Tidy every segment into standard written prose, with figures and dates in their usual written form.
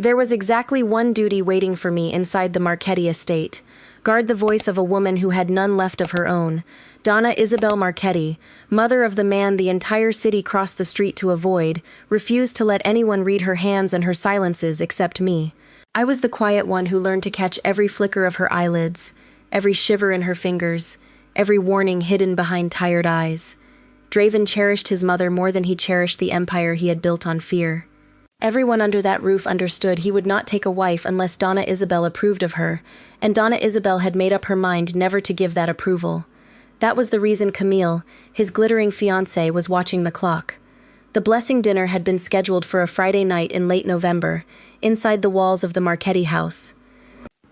There was exactly one duty waiting for me inside the Marchetti estate. Guard the voice of a woman who had none left of her own. Donna Isabel Marchetti, mother of the man the entire city crossed the street to avoid, refused to let anyone read her hands and her silences except me. I was the quiet one who learned to catch every flicker of her eyelids, every shiver in her fingers, every warning hidden behind tired eyes. Draven cherished his mother more than he cherished the empire he had built on fear. Everyone under that roof understood he would not take a wife unless Donna Isabel approved of her, and Donna Isabel had made up her mind never to give that approval. That was the reason Camille, his glittering fiancé, was watching the clock. The blessing dinner had been scheduled for a Friday night in late November, inside the walls of the Marchetti house.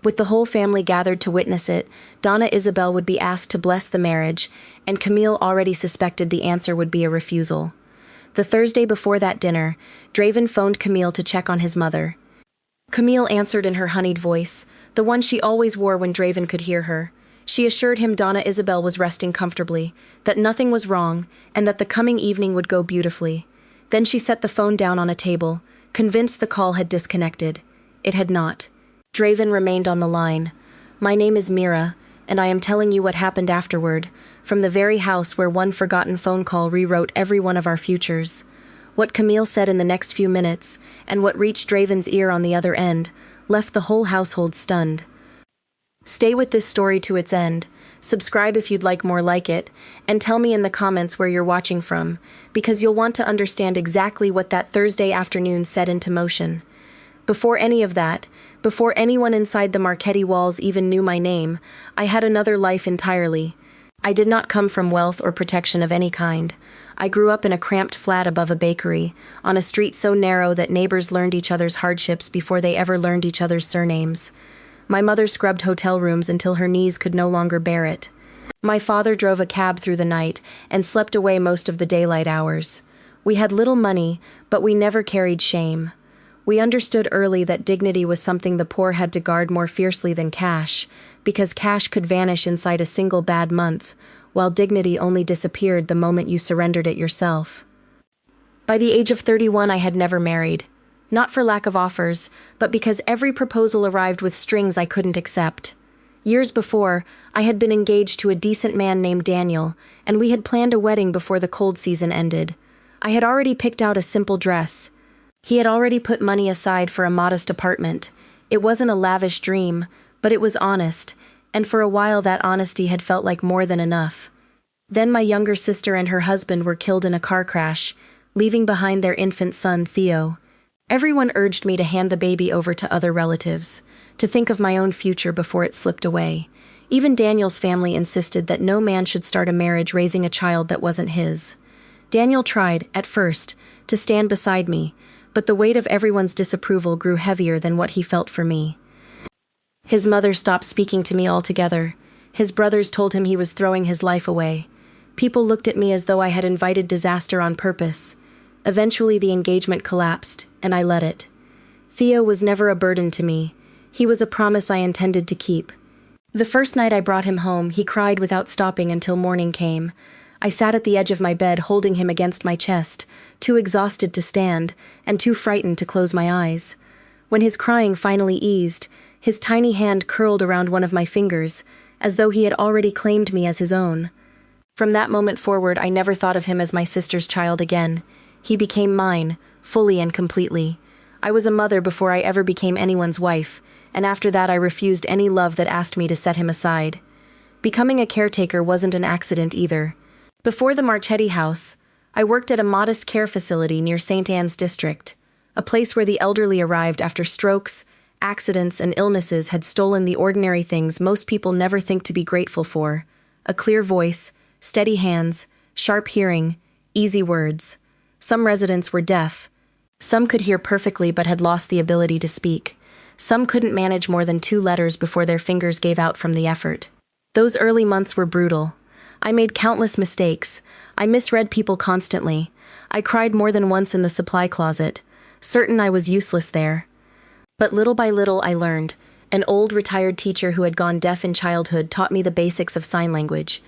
With the whole family gathered to witness it, Donna Isabel would be asked to bless the marriage, and Camille already suspected the answer would be a refusal. The Thursday before that dinner, Draven phoned Camille to check on his mother. Camille answered in her honeyed voice, the one she always wore when Draven could hear her. She assured him Donna Isabel was resting comfortably, that nothing was wrong, and that the coming evening would go beautifully. Then she set the phone down on a table, convinced the call had disconnected. It had not. Draven remained on the line. "My name is Mira, and I am telling you what happened afterward, from the very house where one forgotten phone call rewrote every one of our futures." What Camille said in the next few minutes, and what reached Draven's ear on the other end, left the whole household stunned. Stay with this story to its end. Subscribe if you'd like more like it, and tell me in the comments where you're watching from, because you'll want to understand exactly what that Thursday afternoon set into motion. Before any of that, before anyone inside the Marchetti walls even knew my name, I had another life entirely. I did not come from wealth or protection of any kind. I grew up in a cramped flat above a bakery, on a street so narrow that neighbors learned each other's hardships before they ever learned each other's surnames. My mother scrubbed hotel rooms until her knees could no longer bear it. My father drove a cab through the night and slept away most of the daylight hours. We had little money, but we never carried shame. We understood early that dignity was something the poor had to guard more fiercely than cash, because cash could vanish inside a single bad month, while dignity only disappeared the moment you surrendered it yourself. By the age of 31, I had never married. Not for lack of offers, but because every proposal arrived with strings I couldn't accept. Years before, I had been engaged to a decent man named Daniel, and we had planned a wedding before the cold season ended. I had already picked out a simple dress. He had already put money aside for a modest apartment. It wasn't a lavish dream, but it was honest, and for a while that honesty had felt like more than enough. Then my younger sister and her husband were killed in a car crash, leaving behind their infant son, Theo. Everyone urged me to hand the baby over to other relatives, to think of my own future before it slipped away. Even Daniel's family insisted that no man should start a marriage raising a child that wasn't his. Daniel tried, at first, to stand beside me, but the weight of everyone's disapproval grew heavier than what he felt for me. His mother stopped speaking to me altogether. His brothers told him he was throwing his life away. People looked at me as though I had invited disaster on purpose. Eventually the engagement collapsed, and I let it. Theo was never a burden to me. He was a promise I intended to keep. The first night I brought him home, he cried without stopping until morning came. I sat at the edge of my bed holding him against my chest, too exhausted to stand, and too frightened to close my eyes. When his crying finally eased, his tiny hand curled around one of my fingers, as though he had already claimed me as his own. From that moment forward, I never thought of him as my sister's child again. He became mine, fully and completely. I was a mother before I ever became anyone's wife, and after that I refused any love that asked me to set him aside. Becoming a caretaker wasn't an accident either. Before the Marchetti house, I worked at a modest care facility near St. Anne's district, a place where the elderly arrived after strokes, accidents, and illnesses had stolen the ordinary things most people never think to be grateful for: a clear voice, steady hands, sharp hearing, easy words. Some residents were deaf. Some could hear perfectly but had lost the ability to speak. Some couldn't manage more than 2 letters before their fingers gave out from the effort. Those early months were brutal. I made countless mistakes. I misread people constantly. I cried more than once in the supply closet, certain I was useless there. But little by little I learned. An old retired teacher who had gone deaf in childhood taught me the basics of sign language.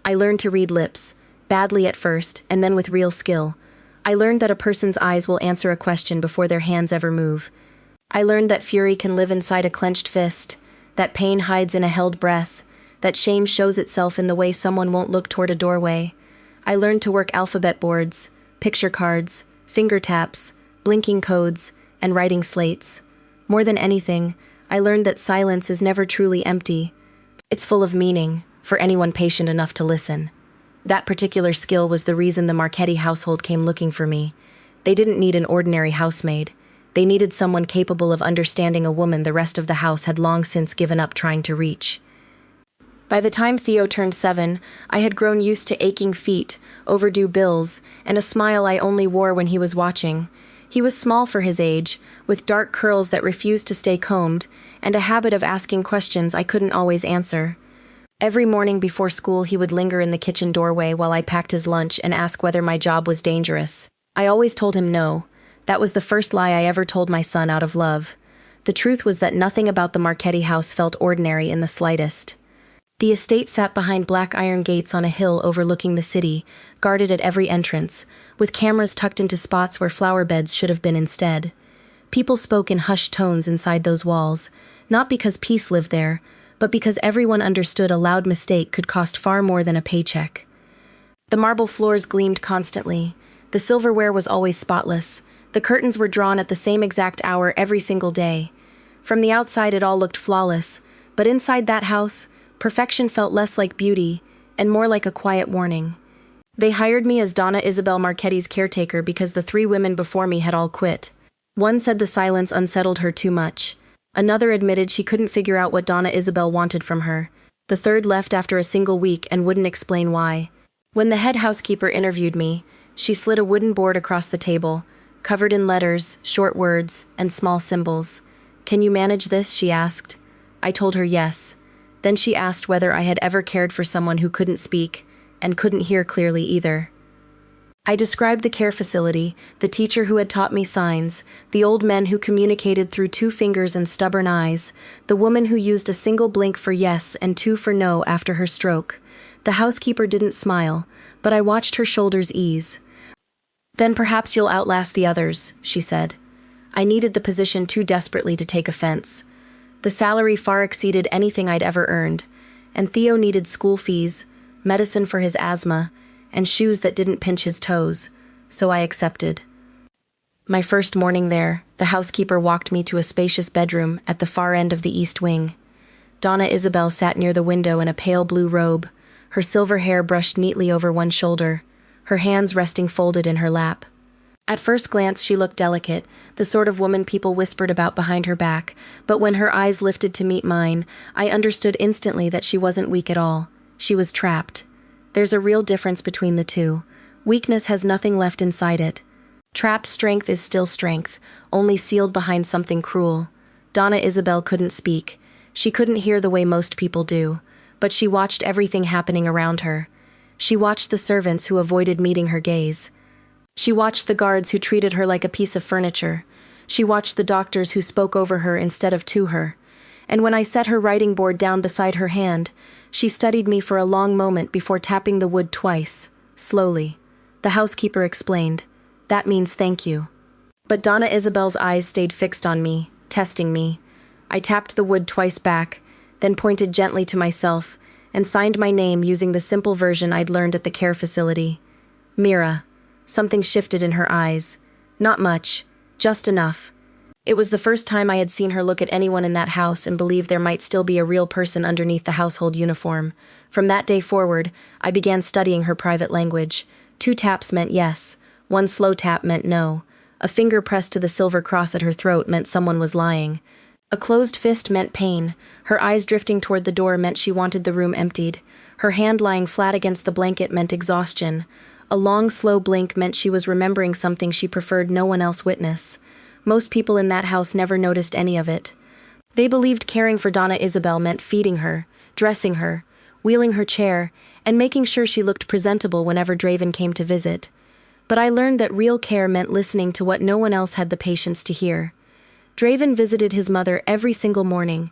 I learned to read lips, badly at first, and then with real skill. I learned that a person's eyes will answer a question before their hands ever move. I learned that fury can live inside a clenched fist, that pain hides in a held breath, that shame shows itself in the way someone won't look toward a doorway. I learned to work alphabet boards, picture cards, finger taps, blinking codes, and writing slates. More than anything, I learned that silence is never truly empty. It's full of meaning, for anyone patient enough to listen. That particular skill was the reason the Marchetti household came looking for me. They didn't need an ordinary housemaid. They needed someone capable of understanding a woman the rest of the house had long since given up trying to reach. By the time Theo turned 7, I had grown used to aching feet, overdue bills, and a smile I only wore when he was watching. He was small for his age, with dark curls that refused to stay combed, and a habit of asking questions I couldn't always answer. Every morning before school he would linger in the kitchen doorway while I packed his lunch and ask whether my job was dangerous. I always told him no. That was the first lie I ever told my son out of love. The truth was that nothing about the Marchetti house felt ordinary in the slightest. The estate sat behind black iron gates on a hill overlooking the city, guarded at every entrance, with cameras tucked into spots where flower beds should have been instead. People spoke in hushed tones inside those walls, not because peace lived there, but because everyone understood a loud mistake could cost far more than a paycheck. The marble floors gleamed constantly. The silverware was always spotless. The curtains were drawn at the same exact hour every single day. From the outside it all looked flawless, but inside that house, perfection felt less like beauty and more like a quiet warning. They hired me as Donna Isabel Marchetti's caretaker because the 3 women before me had all quit. One said the silence unsettled her too much. Another admitted she couldn't figure out what Donna Isabel wanted from her. The third left after a single week and wouldn't explain why. When the head housekeeper interviewed me, she slid a wooden board across the table, covered in letters, short words, and small symbols. "Can you manage this?" she asked. I told her yes. Then she asked whether I had ever cared for someone who couldn't speak, and couldn't hear clearly either. I described the care facility, the teacher who had taught me signs, the old men who communicated through 2 fingers and stubborn eyes, the woman who used a single blink for yes and 2 for no after her stroke. The housekeeper didn't smile, but I watched her shoulders ease. "Then perhaps you'll outlast the others," she said. I needed the position too desperately to take offense. The salary far exceeded anything I'd ever earned, and Theo needed school fees, medicine for his asthma, and shoes that didn't pinch his toes, so I accepted. My first morning there, the housekeeper walked me to a spacious bedroom at the far end of the east wing. Donna Isabel sat near the window in a pale blue robe, her silver hair brushed neatly over one shoulder, her hands resting folded in her lap. At first glance she looked delicate, the sort of woman people whispered about behind her back, but when her eyes lifted to meet mine, I understood instantly that she wasn't weak at all. She was trapped. There's a real difference between the two. Weakness has nothing left inside it. Trapped strength is still strength, only sealed behind something cruel. Donna Isabel couldn't speak. She couldn't hear the way most people do, but she watched everything happening around her. She watched the servants who avoided meeting her gaze. She watched the guards who treated her like a piece of furniture. She watched the doctors who spoke over her instead of to her. And when I set her writing board down beside her hand, she studied me for a long moment before tapping the wood twice, slowly. The housekeeper explained, "That means thank you." But Donna Isabel's eyes stayed fixed on me, testing me. I tapped the wood twice back, then pointed gently to myself, and signed my name using the simple version I'd learned at the care facility. Mira. Something shifted in her eyes. Not much, just enough. It was the first time I had seen her look at anyone in that house and believe there might still be a real person underneath the household uniform. From that day forward, I began studying her private language. 2 taps meant yes, 1 slow tap meant no. A finger pressed to the silver cross at her throat meant someone was lying. A closed fist meant pain. Her eyes drifting toward the door meant she wanted the room emptied. Her hand lying flat against the blanket meant exhaustion. A long, slow blink meant she was remembering something she preferred no one else witness. Most people in that house never noticed any of it. They believed caring for Donna Isabel meant feeding her, dressing her, wheeling her chair, and making sure she looked presentable whenever Draven came to visit. But I learned that real care meant listening to what no one else had the patience to hear. Draven visited his mother every single morning.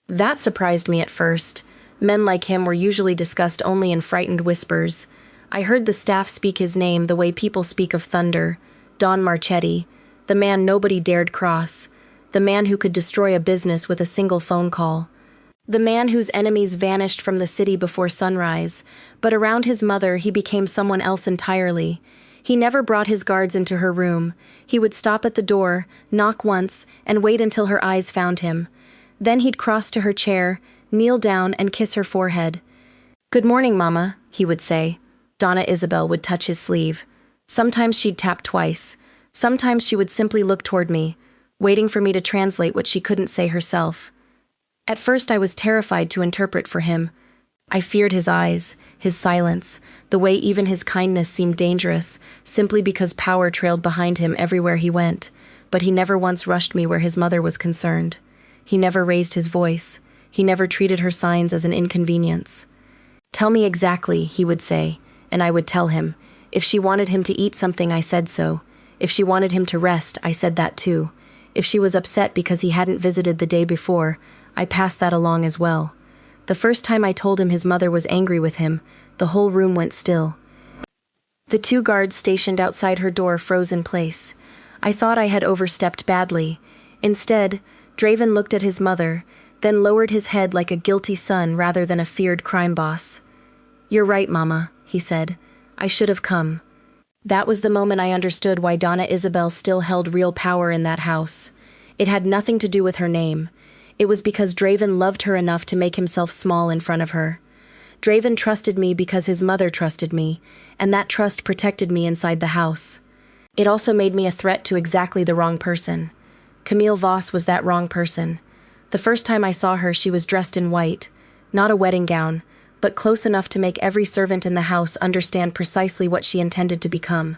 That surprised me at first. Men like him were usually discussed only in frightened whispers. I heard the staff speak his name the way people speak of thunder, Don Marchetti, the man nobody dared cross. the man who could destroy a business with a single phone call. The man whose enemies vanished from the city before sunrise, but around his mother he became someone else entirely. He never brought his guards into her room. He would stop at the door, knock once, and wait until her eyes found him. Then he'd cross to her chair, kneel down, and kiss her forehead. "Good morning, Mama," he would say. Donna Isabel would touch his sleeve. Sometimes she'd tap twice. Sometimes she would simply look toward me, waiting for me to translate what she couldn't say herself. At first I was terrified to interpret for him. I feared his eyes, his silence, the way even his kindness seemed dangerous, simply because power trailed behind him everywhere he went. But he never once rushed me where his mother was concerned. He never raised his voice. He never treated her signs as an inconvenience. "Tell me exactly," he would say, and I would tell him. If she wanted him to eat something, I said so. If she wanted him to rest, I said that too. If she was upset because he hadn't visited the day before, I passed that along as well. The first time I told him his mother was angry with him, the whole room went still. The 2 guards stationed outside her door froze in place. I thought I had overstepped badly. Instead, Draven looked at his mother, then lowered his head like a guilty son rather than a feared crime boss. "You're right, Mama," he said. "I should have come." That was the moment I understood why Donna Isabel still held real power in that house. It had nothing to do with her name. It was because Draven loved her enough to make himself small in front of her. Draven trusted me because his mother trusted me, and that trust protected me inside the house. It also made me a threat to exactly the wrong person. Camille Voss was that wrong person. The first time I saw her, she was dressed in white, not a wedding gown, but close enough to make every servant in the house understand precisely what she intended to become.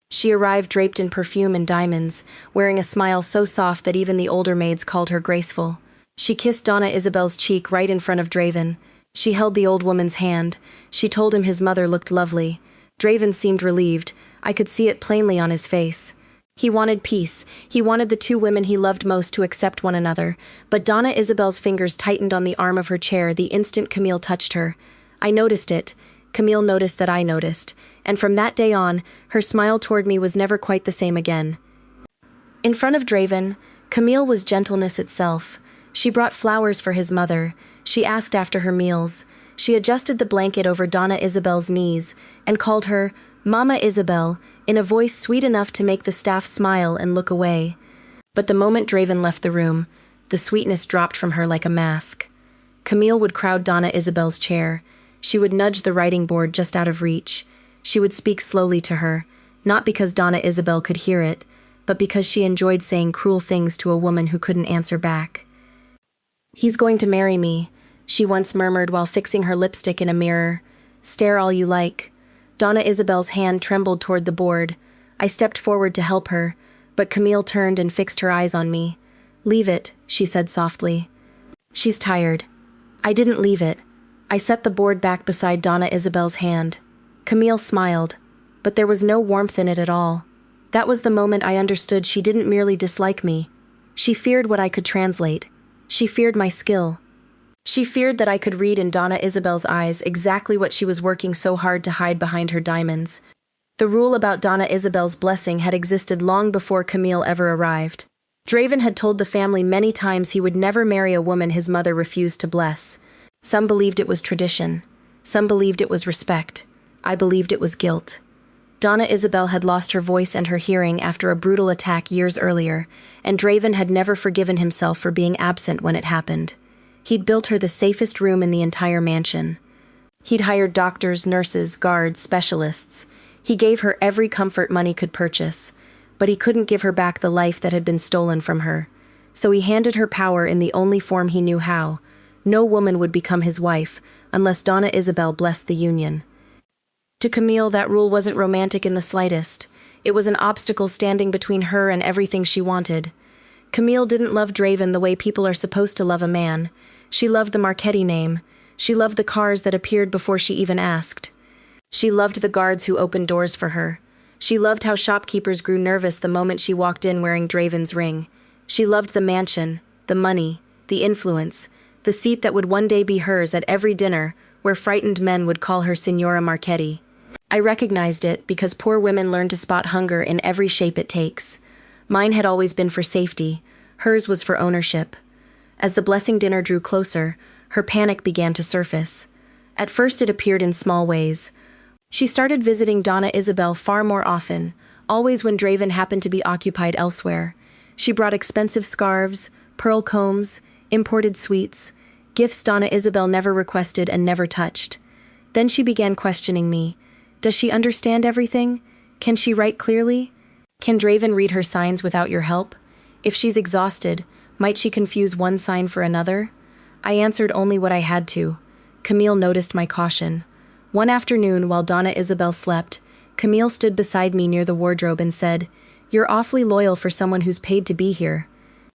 She arrived draped in perfume and diamonds, wearing a smile so soft that even the older maids called her graceful. She kissed Donna Isabel's cheek right in front of Draven. She held the old woman's hand. She told him his mother looked lovely. Draven seemed relieved. I could see it plainly on his face. He wanted peace. He wanted the 2 women he loved most to accept one another. But Donna Isabel's fingers tightened on the arm of her chair the instant Camille touched her. I noticed it. Camille noticed that I noticed. And from that day on, her smile toward me was never quite the same again. In front of Draven, Camille was gentleness itself. She brought flowers for his mother. She asked after her meals. She adjusted the blanket over Donna Isabel's knees and called her Mama Isabel in a voice sweet enough to make the staff smile and look away. But the moment Draven left the room, the sweetness dropped from her like a mask. Camille would crowd Donna Isabel's chair. She would nudge the writing board just out of reach. She would speak slowly to her, not because Donna Isabel could hear it, but because she enjoyed saying cruel things to a woman who couldn't answer back. "He's going to marry me," she once murmured while fixing her lipstick in a mirror. "Stare all you like." Donna Isabel's hand trembled toward the board. I stepped forward to help her, but Camille turned and fixed her eyes on me. "Leave it," she said softly. "She's tired." I didn't leave it. I set the board back beside Donna Isabel's hand. Camille smiled, but there was no warmth in it at all. That was the moment I understood she didn't merely dislike me. She feared what I could translate. She feared my skill. She feared that I could read in Donna Isabel's eyes exactly what she was working so hard to hide behind her diamonds. The rule about Donna Isabel's blessing had existed long before Camille ever arrived. Draven had told the family many times he would never marry a woman his mother refused to bless. Some believed it was tradition. Some believed it was respect. I believed it was guilt. Donna Isabel had lost her voice and her hearing after a brutal attack years earlier, and Draven had never forgiven himself for being absent when it happened. He'd built her the safest room in the entire mansion. He'd hired doctors, nurses, guards, specialists. He gave her every comfort money could purchase, but he couldn't give her back the life that had been stolen from her. So he handed her power in the only form he knew how. No woman would become his wife unless Donna Isabel blessed the union. To Camille, that rule wasn't romantic in the slightest. It was an obstacle standing between her and everything she wanted. Camille didn't love Draven the way people are supposed to love a man. She loved the Marchetti name. She loved the cars that appeared before she even asked. She loved the guards who opened doors for her. She loved how shopkeepers grew nervous the moment she walked in wearing Draven's ring. She loved the mansion, the money, the influence, the seat that would one day be hers at every dinner, where frightened men would call her Signora Marchetti. I recognized it because poor women learn to spot hunger in every shape it takes. Mine had always been for safety. Hers was for ownership. As the blessing dinner drew closer, her panic began to surface. At first it appeared in small ways. She started visiting Donna Isabel far more often, always when Draven happened to be occupied elsewhere. She brought expensive scarves, pearl combs, imported sweets, gifts Donna Isabel never requested and never touched. Then she began questioning me. Does she understand everything? Can she write clearly? Can Draven read her signs without your help? If she's exhausted, might she confuse one sign for another? I answered only what I had to. Camille noticed my caution. One afternoon, while Donna Isabel slept, Camille stood beside me near the wardrobe and said, "You're awfully loyal for someone who's paid to be here."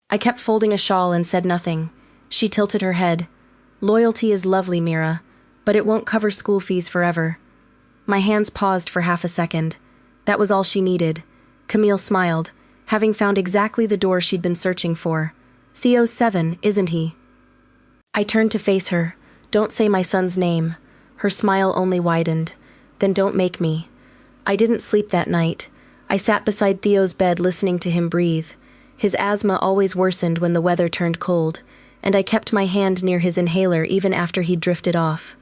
I kept folding a shawl and said nothing. She tilted her head. "Loyalty is lovely, Mira, but it won't cover school fees forever." My hands paused for half a second. That was all she needed. Camille smiled, having found exactly the door she'd been searching for. "Theo's 7, isn't he?" I turned to face her. "Don't say my son's name." Her smile only widened. "Then don't make me." I didn't sleep that night. I sat beside Theo's bed listening to him breathe. His asthma always worsened when the weather turned cold, and I kept my hand near his inhaler even after he'd drifted off.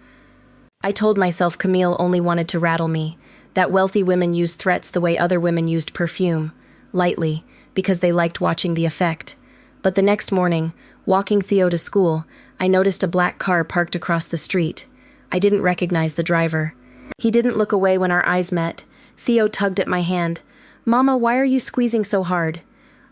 I told myself Camille only wanted to rattle me, that wealthy women used threats the way other women used perfume, lightly, because they liked watching the effect. But the next morning, walking Theo to school, I noticed a black car parked across the street. I didn't recognize the driver. He didn't look away when our eyes met. Theo tugged at my hand. "Mama, why are you squeezing so hard?"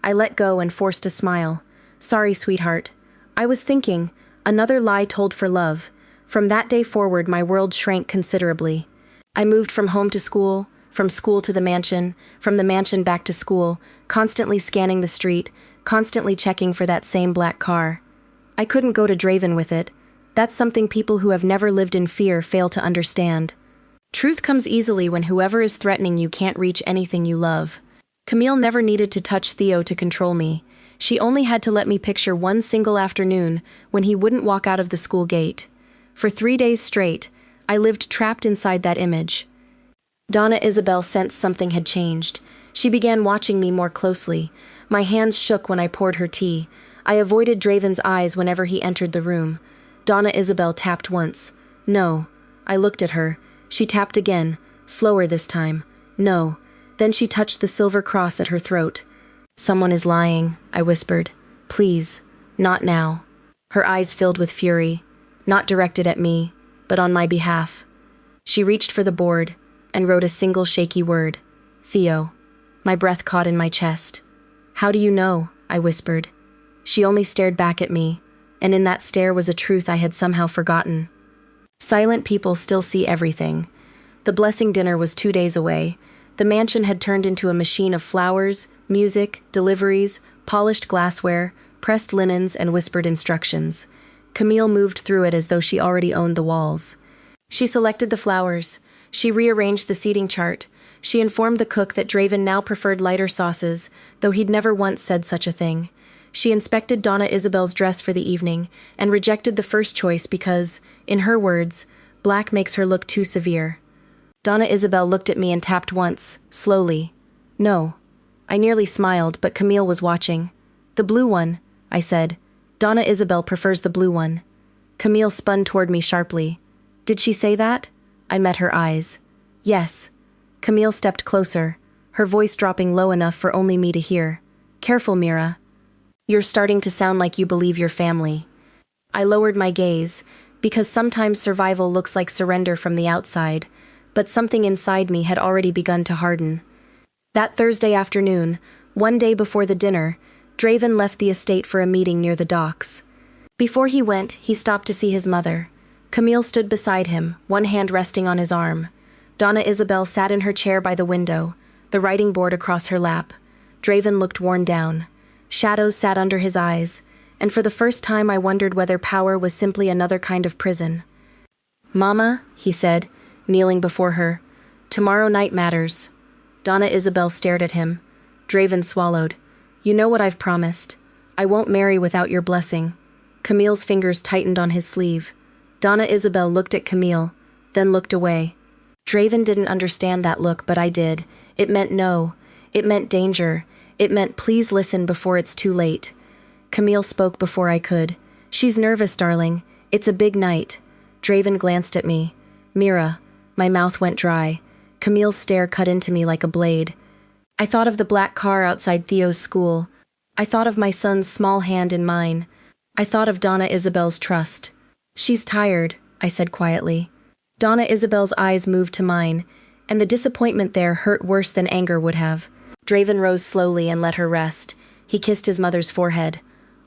I let go and forced a smile. "Sorry, sweetheart. I was thinking, another lie told for love." From that day forward, my world shrank considerably. I moved from home to school, from school to the mansion, from the mansion back to school, constantly scanning the street, constantly checking for that same black car. I couldn't go to Draven with it. That's something people who have never lived in fear fail to understand. Truth comes easily when whoever is threatening you can't reach anything you love. Camille never needed to touch Theo to control me. She only had to let me picture one single afternoon when he wouldn't walk out of the school gate. For 3 days straight, I lived trapped inside that image. Donna Isabel sensed something had changed. She began watching me more closely. My hands shook when I poured her tea. I avoided Draven's eyes whenever he entered the room. Donna Isabel tapped once. "No." I looked at her. She tapped again, slower this time. "No." Then she touched the silver cross at her throat. "Someone is lying," I whispered. "Please, not now." Her eyes filled with fury, not directed at me, but on my behalf. She reached for the board and wrote a single shaky word. "Theo." My breath caught in my chest. "How do you know?" I whispered. She only stared back at me, and in that stare was a truth I had somehow forgotten. Silent people still see everything. The blessing dinner was 2 days away. The mansion had turned into a machine of flowers, music, deliveries, polished glassware, pressed linens, and whispered instructions. Camille moved through it as though she already owned the walls. She selected the flowers. She rearranged the seating chart. She informed the cook that Draven now preferred lighter sauces, though he'd never once said such a thing. She inspected Donna Isabel's dress for the evening and rejected the first choice because, in her words, black makes her look too severe. Donna Isabel looked at me and tapped once, slowly. "No." I nearly smiled, but Camille was watching. "The blue one," I said. "Donna Isabel prefers the blue one." Camille spun toward me sharply. "Did she say that?" I met her eyes. "Yes." Camille stepped closer, her voice dropping low enough for only me to hear. "Careful, Mira. You're starting to sound like you believe your family." I lowered my gaze, because sometimes survival looks like surrender from the outside, but something inside me had already begun to harden. That Thursday afternoon, one day before the dinner, Draven left the estate for a meeting near the docks. Before he went, he stopped to see his mother. Camille stood beside him, one hand resting on his arm. Donna Isabel sat in her chair by the window, the writing board across her lap. Draven looked worn down. Shadows sat under his eyes, and for the first time I wondered whether power was simply another kind of prison. "Mama," he said, kneeling before her, "tomorrow night matters." Donna Isabel stared at him. Draven swallowed. "You know what I've promised. I won't marry without your blessing." Camille's fingers tightened on his sleeve. Donna Isabel looked at Camille, then looked away. Draven didn't understand that look, but I did. It meant no. It meant danger. It meant please listen before it's too late. Camille spoke before I could. She's nervous, darling. It's a big night. Draven glanced at me. Mira. My mouth went dry. Camille's stare cut into me like a blade. I thought of the black car outside Theo's school. I thought of my son's small hand in mine. I thought of Donna Isabel's trust. She's tired, I said quietly. Donna Isabel's eyes moved to mine, and the disappointment there hurt worse than anger would have. Draven rose slowly and let her rest. He kissed his mother's forehead.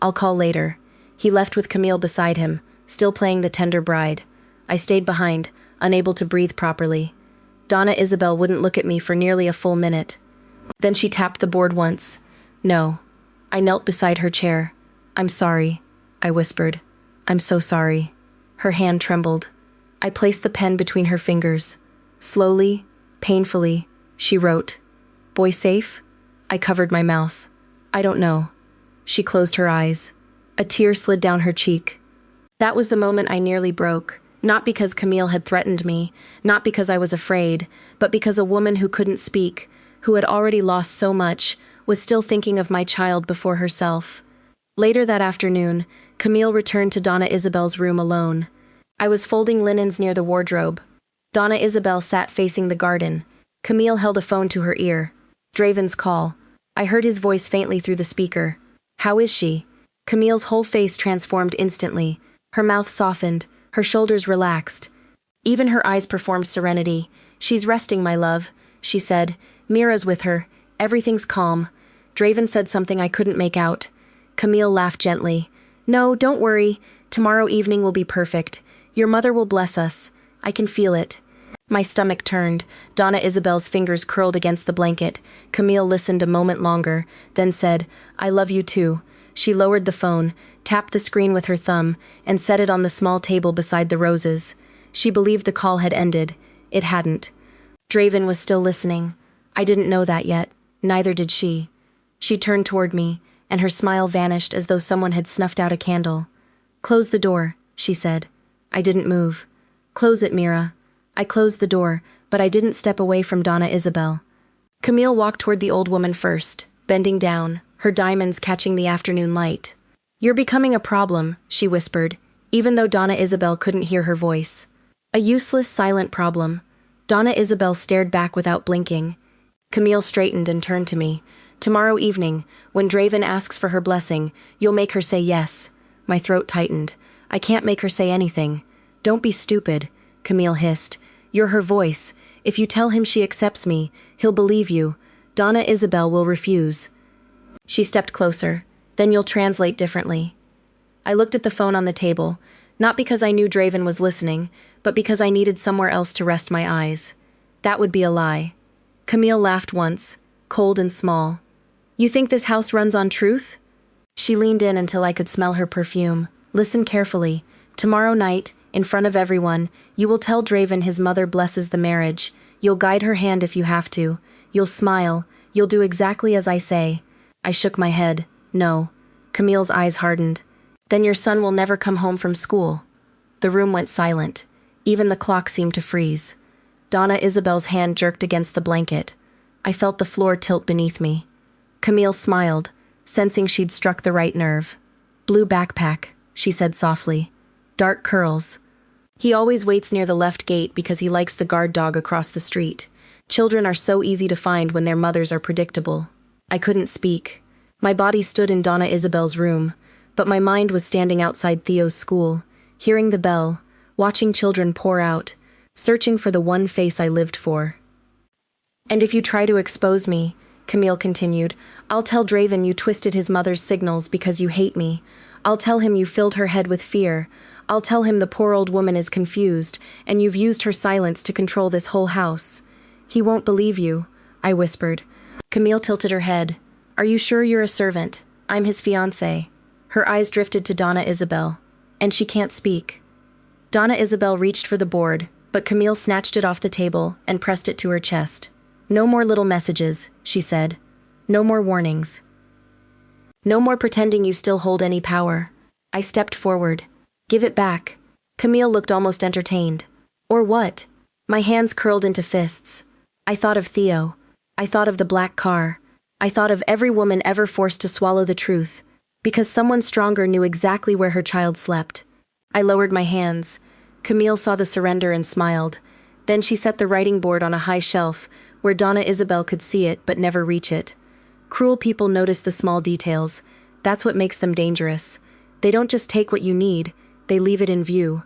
I'll call later. He left with Camille beside him, still playing the tender bride. I stayed behind, unable to breathe properly. Donna Isabel wouldn't look at me for nearly a full minute. Then she tapped the board once. No. I knelt beside her chair. I'm sorry, I whispered. I'm so sorry. Her hand trembled. I placed the pen between her fingers. Slowly, painfully, she wrote. Boy safe? I covered my mouth. I don't know. She closed her eyes. A tear slid down her cheek. That was the moment I nearly broke, not because Camille had threatened me, not because I was afraid, but because a woman who couldn't speak, who had already lost so much, was still thinking of my child before herself. Later that afternoon, Camille returned to Donna Isabel's room alone. I was folding linens near the wardrobe. Donna Isabel sat facing the garden. Camille held a phone to her ear. Draven's call. I heard his voice faintly through the speaker. How is she? Camille's whole face transformed instantly. Her mouth softened, her shoulders relaxed. Even her eyes performed serenity. She's resting, my love, she said. Mira's with her. Everything's calm. Draven said something I couldn't make out. Camille laughed gently. No, don't worry. Tomorrow evening will be perfect. Your mother will bless us. I can feel it. My stomach turned. Donna Isabel's fingers curled against the blanket. Camille listened a moment longer, then said, I love you too. She lowered the phone, tapped the screen with her thumb, and set it on the small table beside the roses. She believed the call had ended. It hadn't. Draven was still listening. I didn't know that yet. Neither did she. She turned toward me, and her smile vanished as though someone had snuffed out a candle. Close the door, she said. I didn't move. Close it, Mira. I closed the door, but I didn't step away from Donna Isabel. Camille walked toward the old woman first, bending down, her diamonds catching the afternoon light. You're becoming a problem, she whispered, even though Donna Isabel couldn't hear her voice. A useless, silent problem. Donna Isabel stared back without blinking. Camille straightened and turned to me. Tomorrow evening, when Draven asks for her blessing, you'll make her say yes. My throat tightened. I can't make her say anything. Don't be stupid, Camille hissed. You're her voice. If you tell him she accepts me, he'll believe you. Donna Isabel will refuse. She stepped closer. Then you'll translate differently. I looked at the phone on the table, not because I knew Draven was listening, but because I needed somewhere else to rest my eyes. That would be a lie. Camille laughed once, cold and small. You think this house runs on truth? She leaned in until I could smell her perfume. Listen carefully. Tomorrow night, in front of everyone, you will tell Draven his mother blesses the marriage. You'll guide her hand if you have to. You'll smile. You'll do exactly as I say. I shook my head. No. Camille's eyes hardened. Then your son will never come home from school. The room went silent. Even the clock seemed to freeze. Donna Isabel's hand jerked against the blanket. I felt the floor tilt beneath me. Camille smiled, sensing she'd struck the right nerve. Blue backpack, she said softly. Dark curls. He always waits near the left gate because he likes the guard dog across the street. Children are so easy to find when their mothers are predictable. I couldn't speak. My body stood in Donna Isabel's room, but my mind was standing outside Theo's school, hearing the bell, watching children pour out, searching for the one face I lived for. And if you try to expose me, Camille continued, I'll tell Draven you twisted his mother's signals because you hate me. I'll tell him you filled her head with fear. I'll tell him the poor old woman is confused, and you've used her silence to control this whole house. He won't believe you, I whispered. Camille tilted her head. Are you sure you're a servant? I'm his fiancée. Her eyes drifted to Donna Isabel. And she can't speak. Donna Isabel reached for the board, but Camille snatched it off the table and pressed it to her chest. No more little messages, she said. No more warnings. No more pretending you still hold any power. I stepped forward. Give it back. Camille looked almost entertained. Or what? My hands curled into fists. I thought of Theo. I thought of the black car. I thought of every woman ever forced to swallow the truth. Because someone stronger knew exactly where her child slept. I lowered my hands. Camille saw the surrender and smiled. Then she set the writing board on a high shelf, where Donna Isabel could see it but never reach it. Cruel people notice the small details. That's what makes them dangerous. They don't just take what you need, they leave it in view.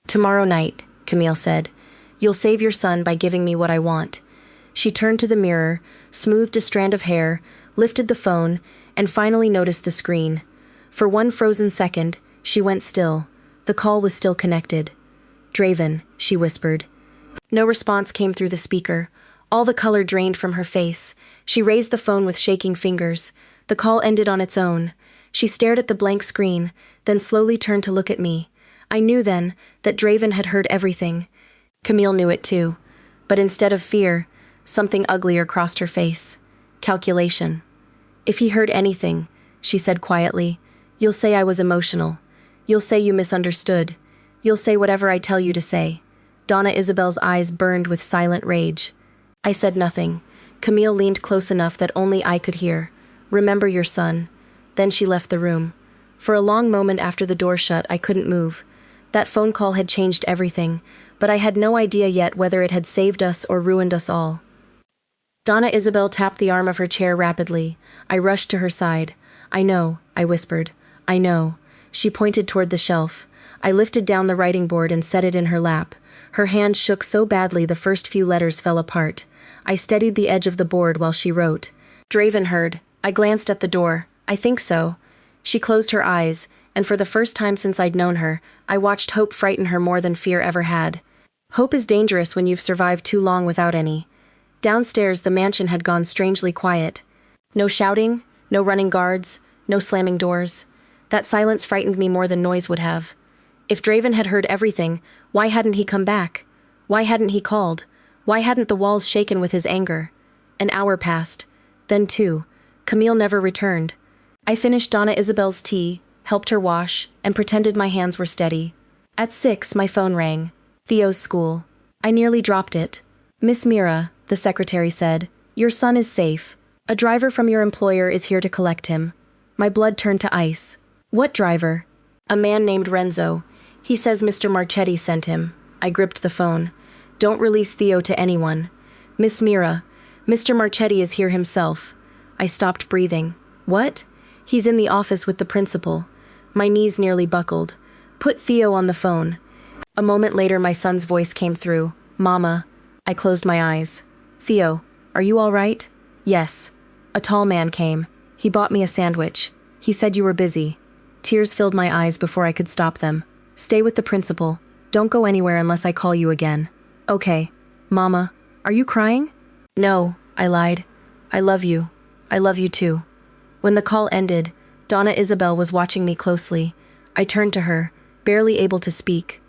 "Tomorrow night," Camille said. "You'll save your son by giving me what I want." She turned to the mirror, smoothed a strand of hair, lifted the phone, and finally noticed the screen. For one frozen second, she went still. The call was still connected. "Draven," she whispered. No response came through the speaker. All the color drained from her face. She raised the phone with shaking fingers. The call ended on its own. She stared at the blank screen, then slowly turned to look at me. I knew then that Draven had heard everything. Camille knew it too. But instead of fear, something uglier crossed her face. Calculation. "If he heard anything," she said quietly, "you'll say I was emotional. You'll say you misunderstood. You'll say whatever I tell you to say." Donna Isabel's eyes burned with silent rage. I said nothing. Camille leaned close enough that only I could hear. "Remember your son." Then she left the room. For a long moment after the door shut, I couldn't move. That phone call had changed everything, but I had no idea yet whether it had saved us or ruined us all. Donna Isabel tapped the arm of her chair rapidly. I rushed to her side. "I know," I whispered. "I know." She pointed toward the shelf. I lifted down the writing board and set it in her lap. Her hand shook so badly the first few letters fell apart. I steadied the edge of the board while she wrote. "Draven heard." I glanced at the door. "I think so." She closed her eyes, and for the first time since I'd known her, I watched hope frighten her more than fear ever had. Hope is dangerous when you've survived too long without any. Downstairs, the mansion had gone strangely quiet. No shouting, no running guards, no slamming doors. That silence frightened me more than noise would have. If Draven had heard everything, why hadn't he come back? Why hadn't he called? Why hadn't the walls shaken with his anger? An hour passed. Then two. Camille never returned. I finished Donna Isabel's tea, helped her wash, and pretended my hands were steady. At 6, my phone rang. Theo's school. I nearly dropped it. "Miss Mira," the secretary said, "your son is safe. A driver from your employer is here to collect him." My blood turned to ice. "What driver?" "A man named Renzo. He says Mr. Marchetti sent him." I gripped the phone. "Don't release Theo to anyone." "Miss Mira, Mr. Marchetti is here himself." I stopped breathing. "What?" "He's in the office with the principal." My knees nearly buckled. "Put Theo on the phone." A moment later, my son's voice came through. "Mama." I closed my eyes. "Theo, are you all right?" "Yes." A tall man came. He bought me a sandwich. He said you were busy. Tears filled my eyes before I could stop them. "Stay with the principal. Don't go anywhere unless I call you again." "Okay." "Mama, are you crying?" "No," I lied. "I love you. I love you too." When the call ended, Donna Isabel was watching me closely. I turned to her, barely able to speak.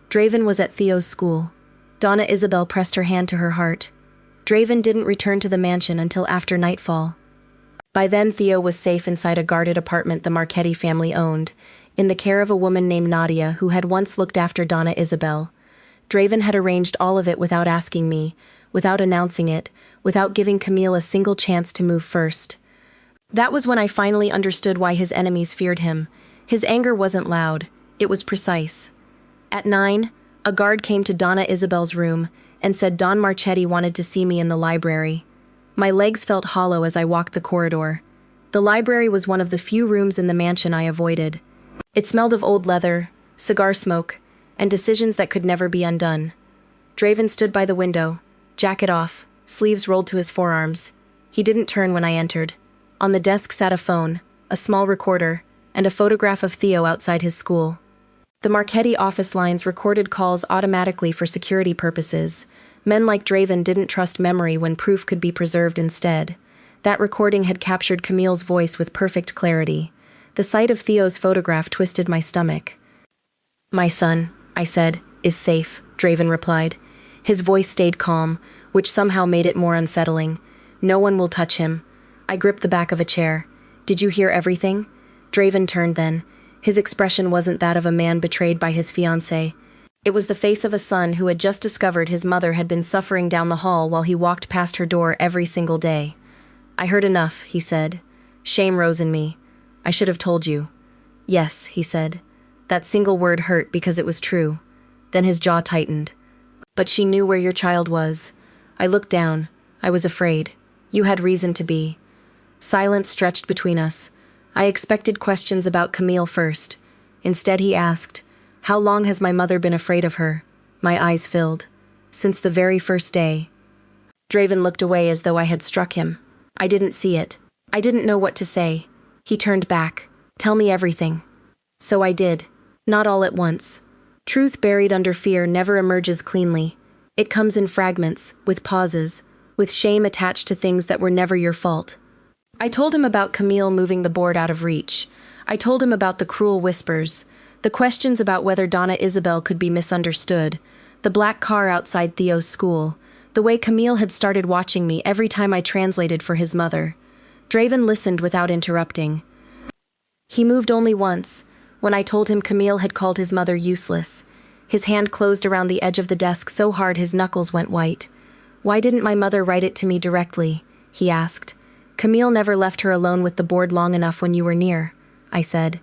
Draven was at Theo's school. Donna Isabel pressed her hand to her heart. Draven didn't return to the mansion until after nightfall. By then, Theo was safe inside a guarded apartment the Marchetti family owned, in the care of a woman named Nadia who had once looked after Donna Isabel. Draven had arranged all of it without asking me, without announcing it, without giving Camille a single chance to move first. That was when I finally understood why his enemies feared him. His anger wasn't loud, it was precise. At 9, a guard came to Donna Isabel's room and said Don Marchetti wanted to see me in the library. My legs felt hollow as I walked the corridor. The library was one of the few rooms in the mansion I avoided. It smelled of old leather, cigar smoke, and decisions that could never be undone. Draven stood by the window, jacket off, sleeves rolled to his forearms. He didn't turn when I entered. On the desk sat a phone, a small recorder, and a photograph of Theo outside his school. The Marchetti office lines recorded calls automatically for security purposes. Men like Draven didn't trust memory when proof could be preserved instead. That recording had captured Camille's voice with perfect clarity. The sight of Theo's photograph twisted my stomach. "My son," I said, "is safe," Draven replied. His voice stayed calm, which somehow made it more unsettling. "No one will touch him." I gripped the back of a chair. "Did you hear everything?" Draven turned then. His expression wasn't that of a man betrayed by his fiancée. It was the face of a son who had just discovered his mother had been suffering down the hall while he walked past her door every single day. "I heard enough," he said. Shame rose in me. I should have told you. Yes, he said. That single word hurt because it was true. Then his jaw tightened. But she knew where your child was. I looked down. I was afraid. You had reason to be. Silence stretched between us. I expected questions about Camille first. Instead he asked, "How long has my mother been afraid of her?" My eyes filled. Since the very first day. Draven looked away as though I had struck him. I didn't see it. I didn't know what to say. He turned back. "Tell me everything." So I did. Not all at once. Truth buried under fear never emerges cleanly. It comes in fragments, with pauses, with shame attached to things that were never your fault. I told him about Camille moving the board out of reach. I told him about the cruel whispers, the questions about whether Donna Isabel could be misunderstood, the black car outside Theo's school, the way Camille had started watching me every time I translated for his mother. Draven listened without interrupting. He moved only once, when I told him Camille had called his mother useless. His hand closed around the edge of the desk so hard his knuckles went white. "Why didn't my mother write it to me directly?" he asked. "Camille never left her alone with the board long enough when you were near," I said.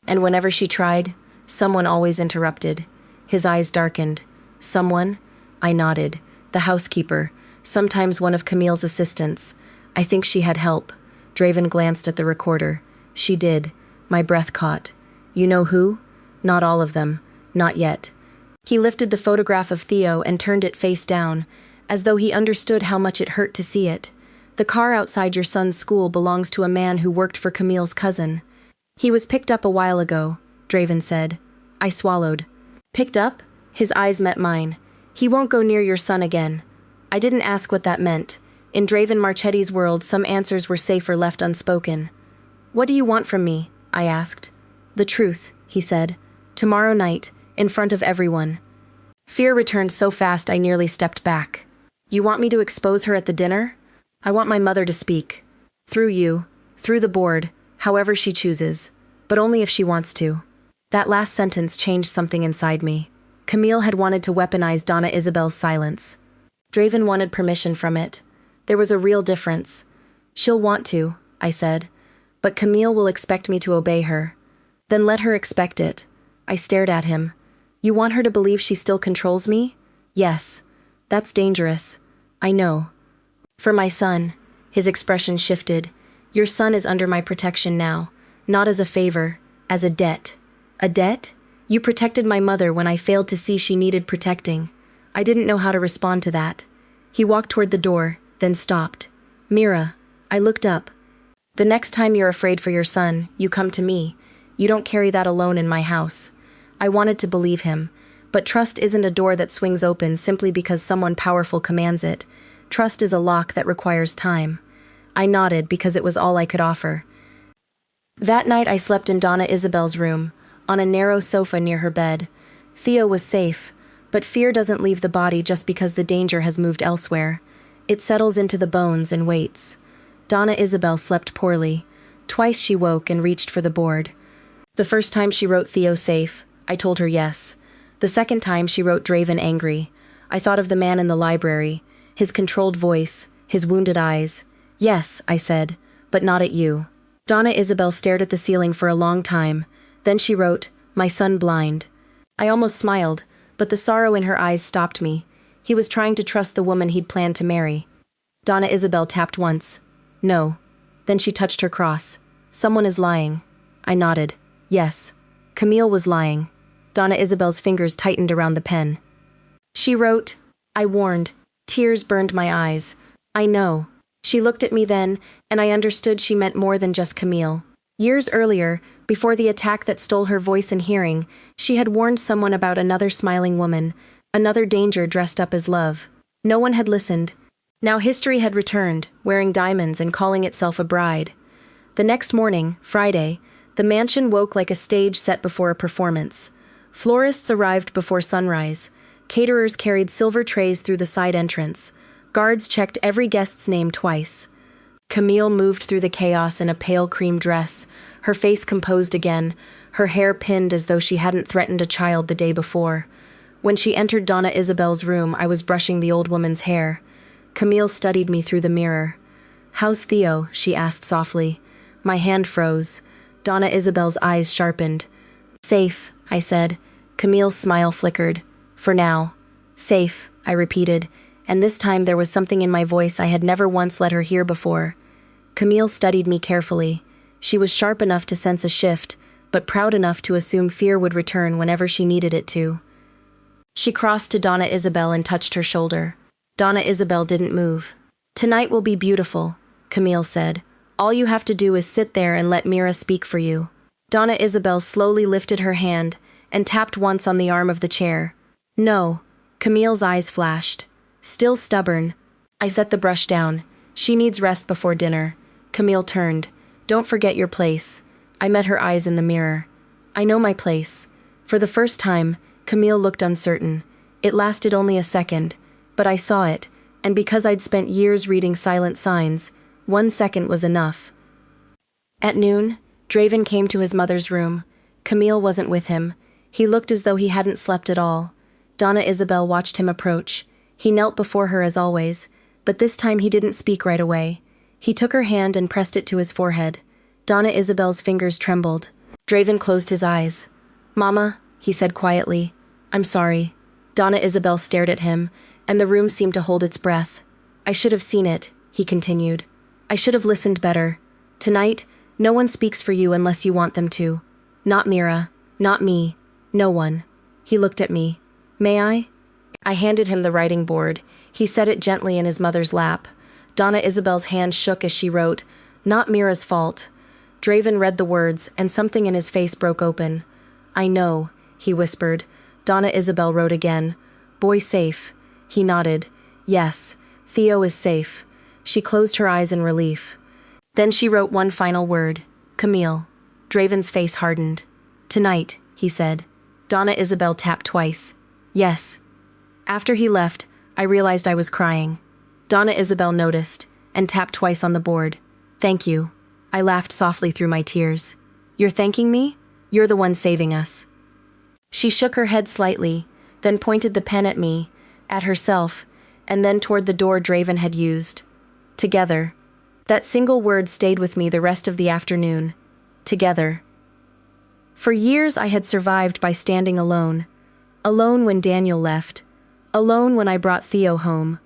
And whenever she tried, someone always interrupted. His eyes darkened. "Someone?" I nodded. "The housekeeper, sometimes one of Camille's assistants. I think she had help." Draven glanced at the recorder. "She did." My breath caught. "You know who?" "Not all of them. Not yet." He lifted the photograph of Theo and turned it face down, as though he understood how much it hurt to see it. "The car outside your son's school belongs to a man who worked for Camille's cousin. He was picked up a while ago," Draven said. I swallowed. "Picked up?" His eyes met mine. "He won't go near your son again." I didn't ask what that meant. In Draven Marchetti's world, some answers were safer left unspoken. "What do you want from me?" I asked. "The truth," he said. "Tomorrow night, in front of everyone." Fear returned so fast I nearly stepped back. "You want me to expose her at the dinner?" "I want my mother to speak. Through you, through the board, however she chooses. But only if she wants to." That last sentence changed something inside me. Camille had wanted to weaponize Donna Isabel's silence. Draven wanted permission from it. There was a real difference. "She'll want to," I said. "But Camille will expect me to obey her." "Then let her expect it." I stared at him. "You want her to believe she still controls me?" "Yes. That's dangerous." "I know." "For my son." His expression shifted. "Your son is under my protection now. Not as a favor, as a debt." "A debt?" "You protected my mother when I failed to see she needed protecting." I didn't know how to respond to that. He walked toward the door, then stopped. "Mira." I looked up. "The next time you're afraid for your son, you come to me. You don't carry that alone in my house." I wanted to believe him. But trust isn't a door that swings open simply because someone powerful commands it. Trust is a lock that requires time. I nodded because it was all I could offer. That night I slept in Donna Isabel's room, on a narrow sofa near her bed. Theo was safe, but fear doesn't leave the body just because the danger has moved elsewhere. It settles into the bones and waits. Donna Isabel slept poorly. Twice she woke and reached for the board. The first time she wrote Theo safe, I told her yes. The second time she wrote Draven angry. I thought of the man in the library, his controlled voice, his wounded eyes. "Yes," I said, "but not at you." Donna Isabel stared at the ceiling for a long time. Then she wrote, "My son blind." I almost smiled, but the sorrow in her eyes stopped me. He was trying to trust the woman he'd planned to marry. Donna Isabel tapped once. "No." Then she touched her cross. "Someone is lying." I nodded. "Yes." Camille was lying. Donna Isabel's fingers tightened around the pen. She wrote, I warned. Tears burned my eyes. "I know." She looked at me then, and I understood she meant more than just Camille. Years earlier, before the attack that stole her voice and hearing, she had warned someone about another smiling woman, another danger dressed up as love. No one had listened. Now history had returned, wearing diamonds and calling itself a bride. The next morning, Friday, the mansion woke like a stage set before a performance. Florists arrived before sunrise. Caterers carried silver trays through the side entrance. Guards checked every guest's name twice. Camille moved through the chaos in a pale cream dress, her face composed again, her hair pinned as though she hadn't threatened a child the day before. When she entered Donna Isabel's room, I was brushing the old woman's hair. Camille studied me through the mirror. "How's Theo?" she asked softly. My hand froze. Donna Isabel's eyes sharpened. Safe, I said. Camille's smile flickered. For now. Safe, I repeated, and this time there was something in my voice I had never once let her hear before. Camille studied me carefully. She was sharp enough to sense a shift, but proud enough to assume fear would return whenever she needed it to. She crossed to Donna Isabel and touched her shoulder. Donna Isabel didn't move. Tonight will be beautiful, Camille said. All you have to do is sit there and let Mira speak for you. Donna Isabel slowly lifted her hand and tapped once on the arm of the chair. No, Camille's eyes flashed. Still stubborn. I set the brush down. She needs rest before dinner. Camille turned. Don't forget your place. I met her eyes in the mirror. I know my place. For the first time, Camille looked uncertain. It lasted only a second, but I saw it, and because I'd spent years reading silent signs, 1 second was enough. At noon, Draven came to his mother's room. Camille wasn't with him. He looked as though he hadn't slept at all. Donna Isabel watched him approach. He knelt before her as always, but this time he didn't speak right away. He took her hand and pressed it to his forehead. Donna Isabel's fingers trembled. Draven closed his eyes. Mama, he said quietly. I'm sorry. Donna Isabel stared at him, and the room seemed to hold its breath. I should have seen it, he continued. I should have listened better. Tonight, no one speaks for you unless you want them to. Not Mira. Not me. No one. He looked at me. May I? I handed him the writing board. He set it gently in his mother's lap. Donna Isabel's hand shook as she wrote, Not Mira's fault. Draven read the words, and something in his face broke open. I know, he whispered. Donna Isabel wrote again. Boy safe. He nodded. Yes, Theo is safe. She closed her eyes in relief. Then she wrote one final word. Camille. Draven's face hardened. Tonight, he said. Donna Isabel tapped twice. Yes. After he left, I realized I was crying. Donna Isabel noticed, and tapped twice on the board. Thank you. I laughed softly through my tears. You're thanking me? You're the one saving us. She shook her head slightly, then pointed the pen at me, at herself, and then toward the door Draven had used. Together. That single word stayed with me the rest of the afternoon. Together. For years I had survived by standing alone. Alone when Daniel left. Alone when I brought Theo home.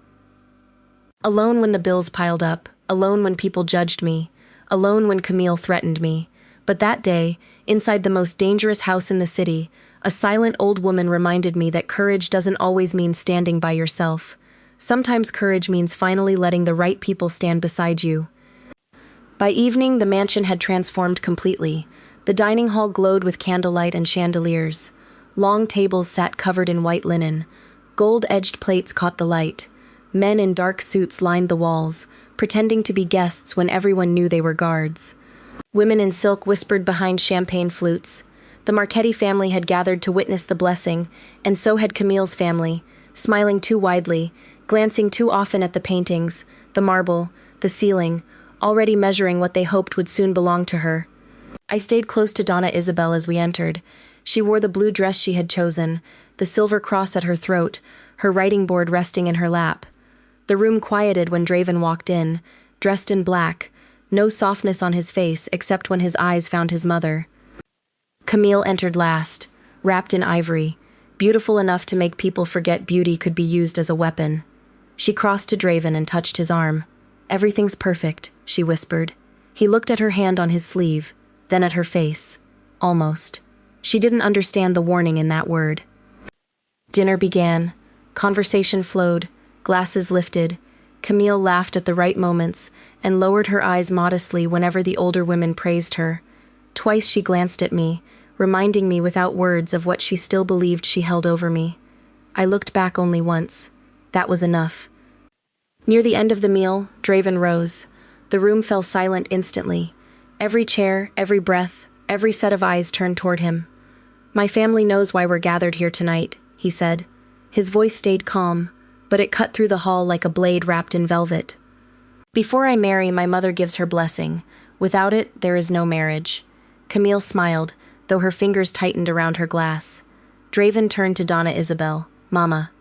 Alone when the bills piled up. Alone when people judged me. Alone when Camille threatened me. But that day, inside the most dangerous house in the city, a silent old woman reminded me that courage doesn't always mean standing by yourself. Sometimes courage means finally letting the right people stand beside you. By evening, the mansion had transformed completely. The dining hall glowed with candlelight and chandeliers. Long tables sat covered in white linen. Gold-edged plates caught the light. Men in dark suits lined the walls, pretending to be guests when everyone knew they were guards. Women in silk whispered behind champagne flutes. The Marchetti family had gathered to witness the blessing, and so had Camille's family, smiling too widely, glancing too often at the paintings, the marble, the ceiling, already measuring what they hoped would soon belong to her. I stayed close to Donna Isabel as we entered. She wore the blue dress she had chosen, the silver cross at her throat, her writing board resting in her lap. The room quieted when Draven walked in, dressed in black, no softness on his face except when his eyes found his mother. Camille entered last, wrapped in ivory, beautiful enough to make people forget beauty could be used as a weapon. She crossed to Draven and touched his arm. Everything's perfect, she whispered. He looked at her hand on his sleeve, then at her face. Almost. She didn't understand the warning in that word. Dinner began. Conversation flowed. Glasses lifted. Camille laughed at the right moments and lowered her eyes modestly whenever the older women praised her. Twice she glanced at me, reminding me without words of what she still believed she held over me. I looked back only once. That was enough. Near the end of the meal, Draven rose. The room fell silent instantly. Every chair, every breath, every set of eyes turned toward him. My family knows why we're gathered here tonight, he said. His voice stayed calm, but it cut through the hall like a blade wrapped in velvet. Before I marry, my mother gives her blessing. Without it, there is no marriage. Camille smiled, though her fingers tightened around her glass. Draven turned to Donna Isabel. Mama.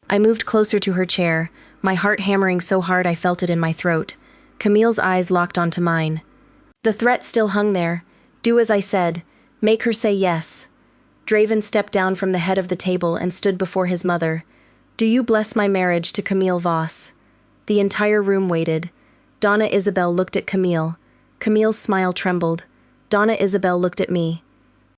I moved closer to her chair, my heart hammering so hard I felt it in my throat. Camille's eyes locked onto mine. The threat still hung there, Do as I said. Make her say yes. Draven stepped down from the head of the table and stood before his mother. Do you bless my marriage to Camille Voss? The entire room waited. Donna Isabel looked at Camille. Camille's smile trembled. Donna Isabel looked at me.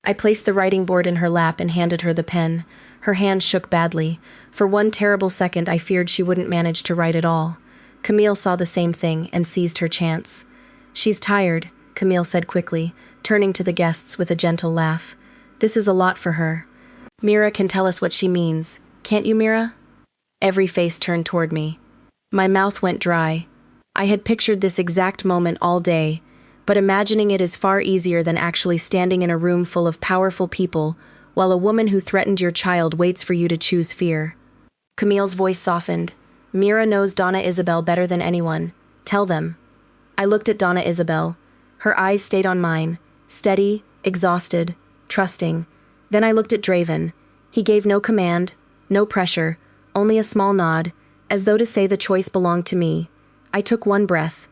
I placed the writing board in her lap and handed her the pen. Her hand shook badly. For one terrible second I feared she wouldn't manage to write at all. Camille saw the same thing and seized her chance. She's tired, Camille said quickly, turning to the guests with a gentle laugh. This is a lot for her. Mira can tell us what she means. Can't you, Mira? Every face turned toward me. My mouth went dry. I had pictured this exact moment all day, but imagining it is far easier than actually standing in a room full of powerful people while a woman who threatened your child waits for you to choose fear. Camille's voice softened. Mira knows Donna Isabel better than anyone. Tell them. I looked at Donna Isabel. Her eyes stayed on mine, steady, exhausted, trusting. Then I looked at Draven. He gave no command, no pressure, only a small nod, as though to say the choice belonged to me. I took one breath.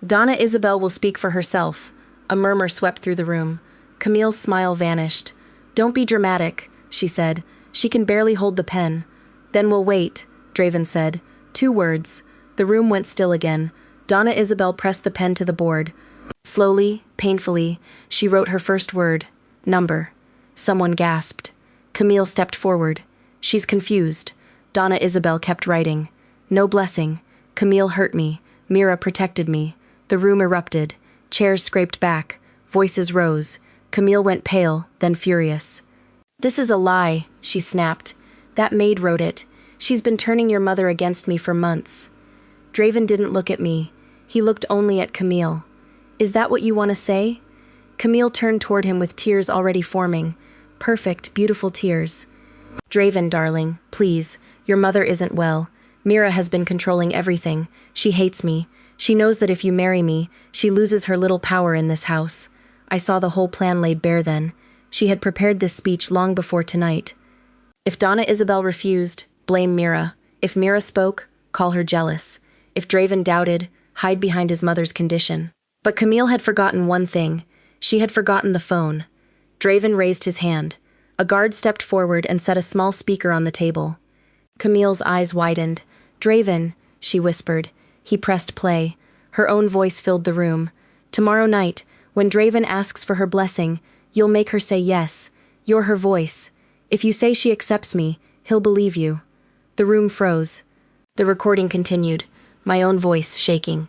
Donna Isabel will speak for herself. A murmur swept through the room. Camille's smile vanished. Don't be dramatic, she said. She can barely hold the pen. Then we'll wait, Draven said. 2 words. The room went still again. Donna Isabel pressed the pen to the board. Slowly, painfully, she wrote her first word. Number. Someone gasped. Camille stepped forward. She's confused. Donna Isabel kept writing. No blessing. Camille hurt me. Mira protected me. The room erupted. Chairs scraped back. Voices rose. Camille went pale, then furious. This is a lie, she snapped. That maid wrote it. She's been turning your mother against me for months. Draven didn't look at me. He looked only at Camille. Is that what you want to say? Camille turned toward him with tears already forming. Perfect, beautiful tears. Draven, darling, please. Your mother isn't well. Mira has been controlling everything. She hates me. She knows that if you marry me, she loses her little power in this house. I saw the whole plan laid bare then. She had prepared this speech long before tonight. If Donna Isabel refused, blame Mira. If Mira spoke, call her jealous. If Draven doubted, hide behind his mother's condition. But Camille had forgotten one thing. She had forgotten the phone. Draven raised his hand. A guard stepped forward and set a small speaker on the table. Camille's eyes widened. Draven, she whispered. He pressed play. Her own voice filled the room. Tomorrow night, when Draven asks for her blessing, you'll make her say yes. You're her voice. If you say she accepts me, he'll believe you. The room froze. The recording continued, my own voice shaking.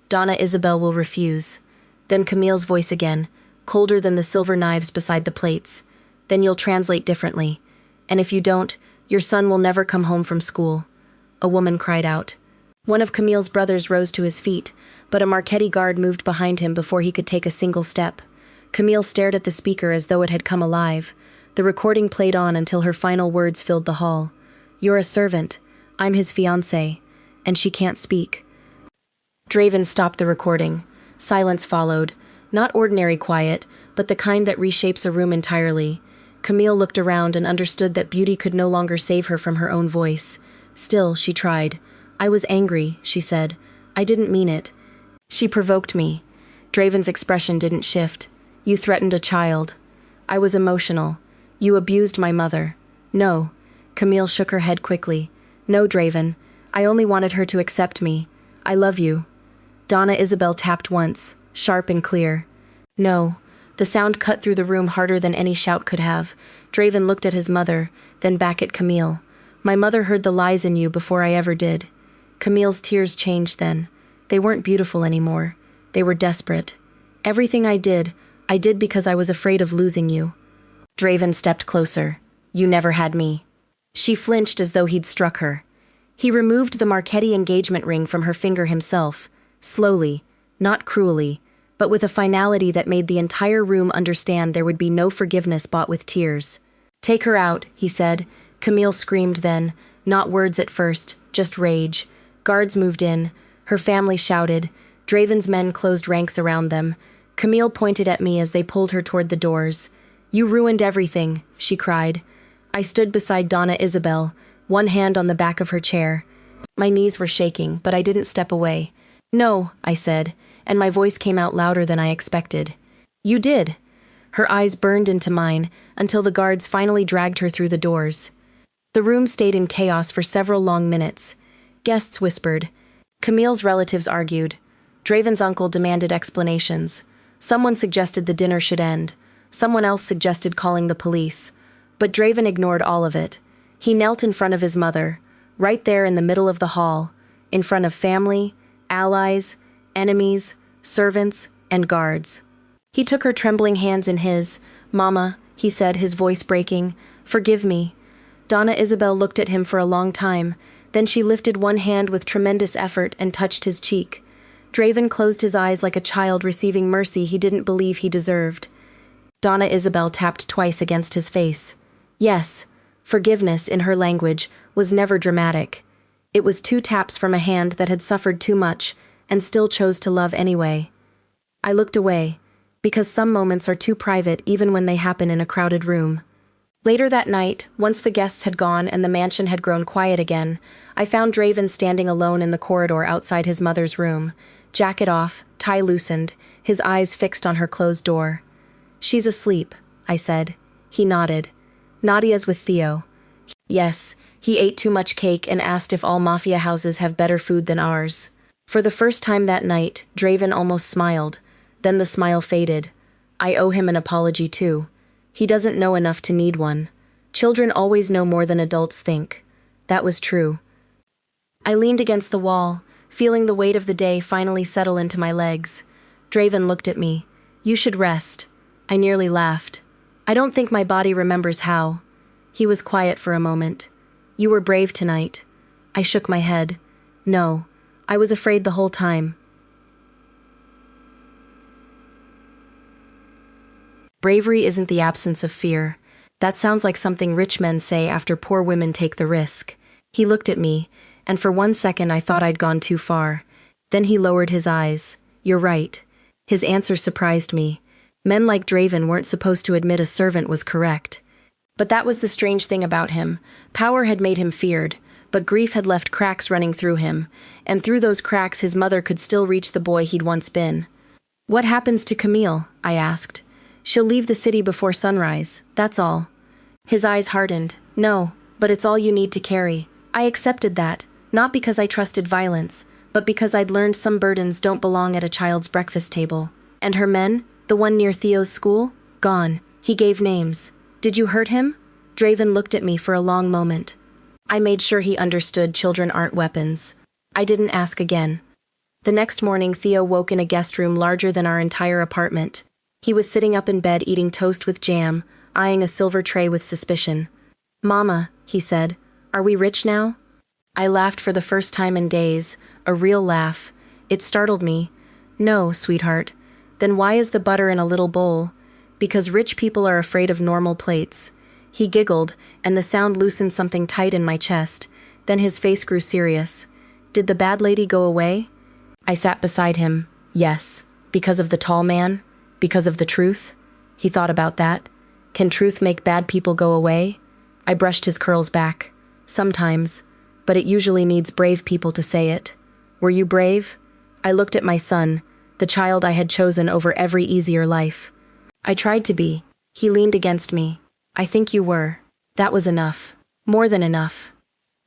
Donna Isabel will refuse. Then Camille's voice again, colder than the silver knives beside the plates. Then you'll translate differently. And if you don't, your son will never come home from school. A woman cried out. One of Camille's brothers rose to his feet, but a Marchetti guard moved behind him before he could take a single step. Camille stared at the speaker as though it had come alive. The recording played on until her final words filled the hall. You're a servant. I'm his fiancée. And she can't speak. Draven stopped the recording. Silence followed. Not ordinary quiet, but the kind that reshapes a room entirely. Camille looked around and understood that beauty could no longer save her from her own voice. Still, she tried. I was angry, she said. I didn't mean it. She provoked me. Draven's expression didn't shift. You threatened a child. I was emotional. You abused my mother. No. Camille shook her head quickly. No, Draven. I only wanted her to accept me. I love you. Donna Isabel tapped once, sharp and clear. No. The sound cut through the room harder than any shout could have. Draven looked at his mother, then back at Camille. My mother heard the lies in you before I ever did. Camille's tears changed then. They weren't beautiful anymore. They were desperate. Everything I did because I was afraid of losing you. Draven stepped closer. You never had me. She flinched as though he'd struck her. He removed the Marchetti engagement ring from her finger himself, slowly, not cruelly, but with a finality that made the entire room understand there would be no forgiveness bought with tears. Take her out, he said. Camille screamed then, not words at first, just rage. Guards moved in. Her family shouted. Draven's men closed ranks around them. Camille pointed at me as they pulled her toward the doors. You ruined everything, she cried. I stood beside Donna Isabel, one hand on the back of her chair. My knees were shaking, but I didn't step away. No, I said, and my voice came out louder than I expected. You did. Her eyes burned into mine until the guards finally dragged her through the doors. The room stayed in chaos for several long minutes. Guests whispered. Camille's relatives argued. Draven's uncle demanded explanations. Someone suggested the dinner should end. Someone else suggested calling the police. But Draven ignored all of it. He knelt in front of his mother, right there in the middle of the hall, in front of family, allies, enemies, servants, and guards. He took her trembling hands in his. "Mama," he said, his voice breaking, "forgive me." Donna Isabel looked at him for a long time, then she lifted one hand with tremendous effort and touched his cheek. Draven closed his eyes like a child receiving mercy he didn't believe he deserved. Donna Isabel tapped twice against his face. Yes, forgiveness, in her language, was never dramatic. It was 2 taps from a hand that had suffered too much and still chose to love anyway. I looked away, because some moments are too private even when they happen in a crowded room. Later that night, once the guests had gone and the mansion had grown quiet again, I found Draven standing alone in the corridor outside his mother's room, jacket off, tie loosened, his eyes fixed on her closed door. "She's asleep," I said. He nodded. "Nadia's with Theo." "Yes, he ate too much cake and asked if all Mafia houses have better food than ours." For the first time that night, Draven almost smiled. Then the smile faded. I owe him an apology too. He doesn't know enough to need one. Children always know more than adults think. That was true. I leaned against the wall, feeling the weight of the day finally settle into my legs. Draven looked at me. "You should rest." I nearly laughed. "I don't think my body remembers how." He was quiet for a moment. "You were brave tonight." I shook my head. "No, I was afraid the whole time." Bravery isn't the absence of fear. That sounds like something rich men say after poor women take the risk. He looked at me, and for 1 second I thought I'd gone too far. Then he lowered his eyes. "You're right." His answer surprised me. Men like Draven weren't supposed to admit a servant was correct. But that was the strange thing about him. Power had made him feared, but grief had left cracks running through him, and through those cracks his mother could still reach the boy he'd once been. "What happens to Camille?" I asked. "She'll leave the city before sunrise, that's all." His eyes hardened. "No, but it's all you need to carry." I accepted that, not because I trusted violence, but because I'd learned some burdens don't belong at a child's breakfast table. And her men? The one near Theo's school? Gone. He gave names. "Did you hurt him?" Draven looked at me for a long moment. I made sure he understood children aren't weapons. I didn't ask again. The next morning, Theo woke in a guest room larger than our entire apartment. He was sitting up in bed eating toast with jam, eyeing a silver tray with suspicion. "Mama," he said, "are we rich now?" I laughed for the first time in days, a real laugh. It startled me. "No, sweetheart." "Then why is the butter in a little bowl?" "Because rich people are afraid of normal plates." He giggled, and the sound loosened something tight in my chest. Then his face grew serious. "Did the bad lady go away?" I sat beside him. "Yes." "Because of the tall man? Because of the truth?" He thought about that. "Can truth make bad people go away?" I brushed his curls back. "Sometimes, but it usually needs brave people to say it." "Were you brave?" I looked at my son, the child I had chosen over every easier life. "I tried to be." He leaned against me. "I think you were." That was enough. More than enough.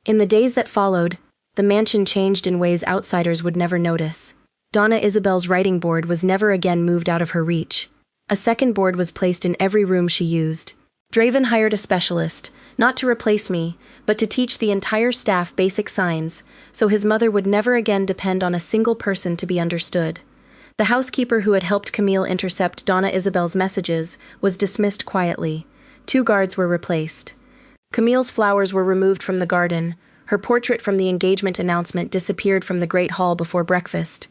In the days that followed, the mansion changed in ways outsiders would never notice. Donna Isabel's writing board was never again moved out of her reach. A second board was placed in every room she used. Draven hired a specialist, not to replace me, but to teach the entire staff basic signs, so his mother would never again depend on a single person to be understood. The housekeeper who had helped Camille intercept Donna Isabel's messages was dismissed quietly. 2 guards were replaced. Camille's flowers were removed from the garden. Her portrait from the engagement announcement disappeared from the great hall before breakfast.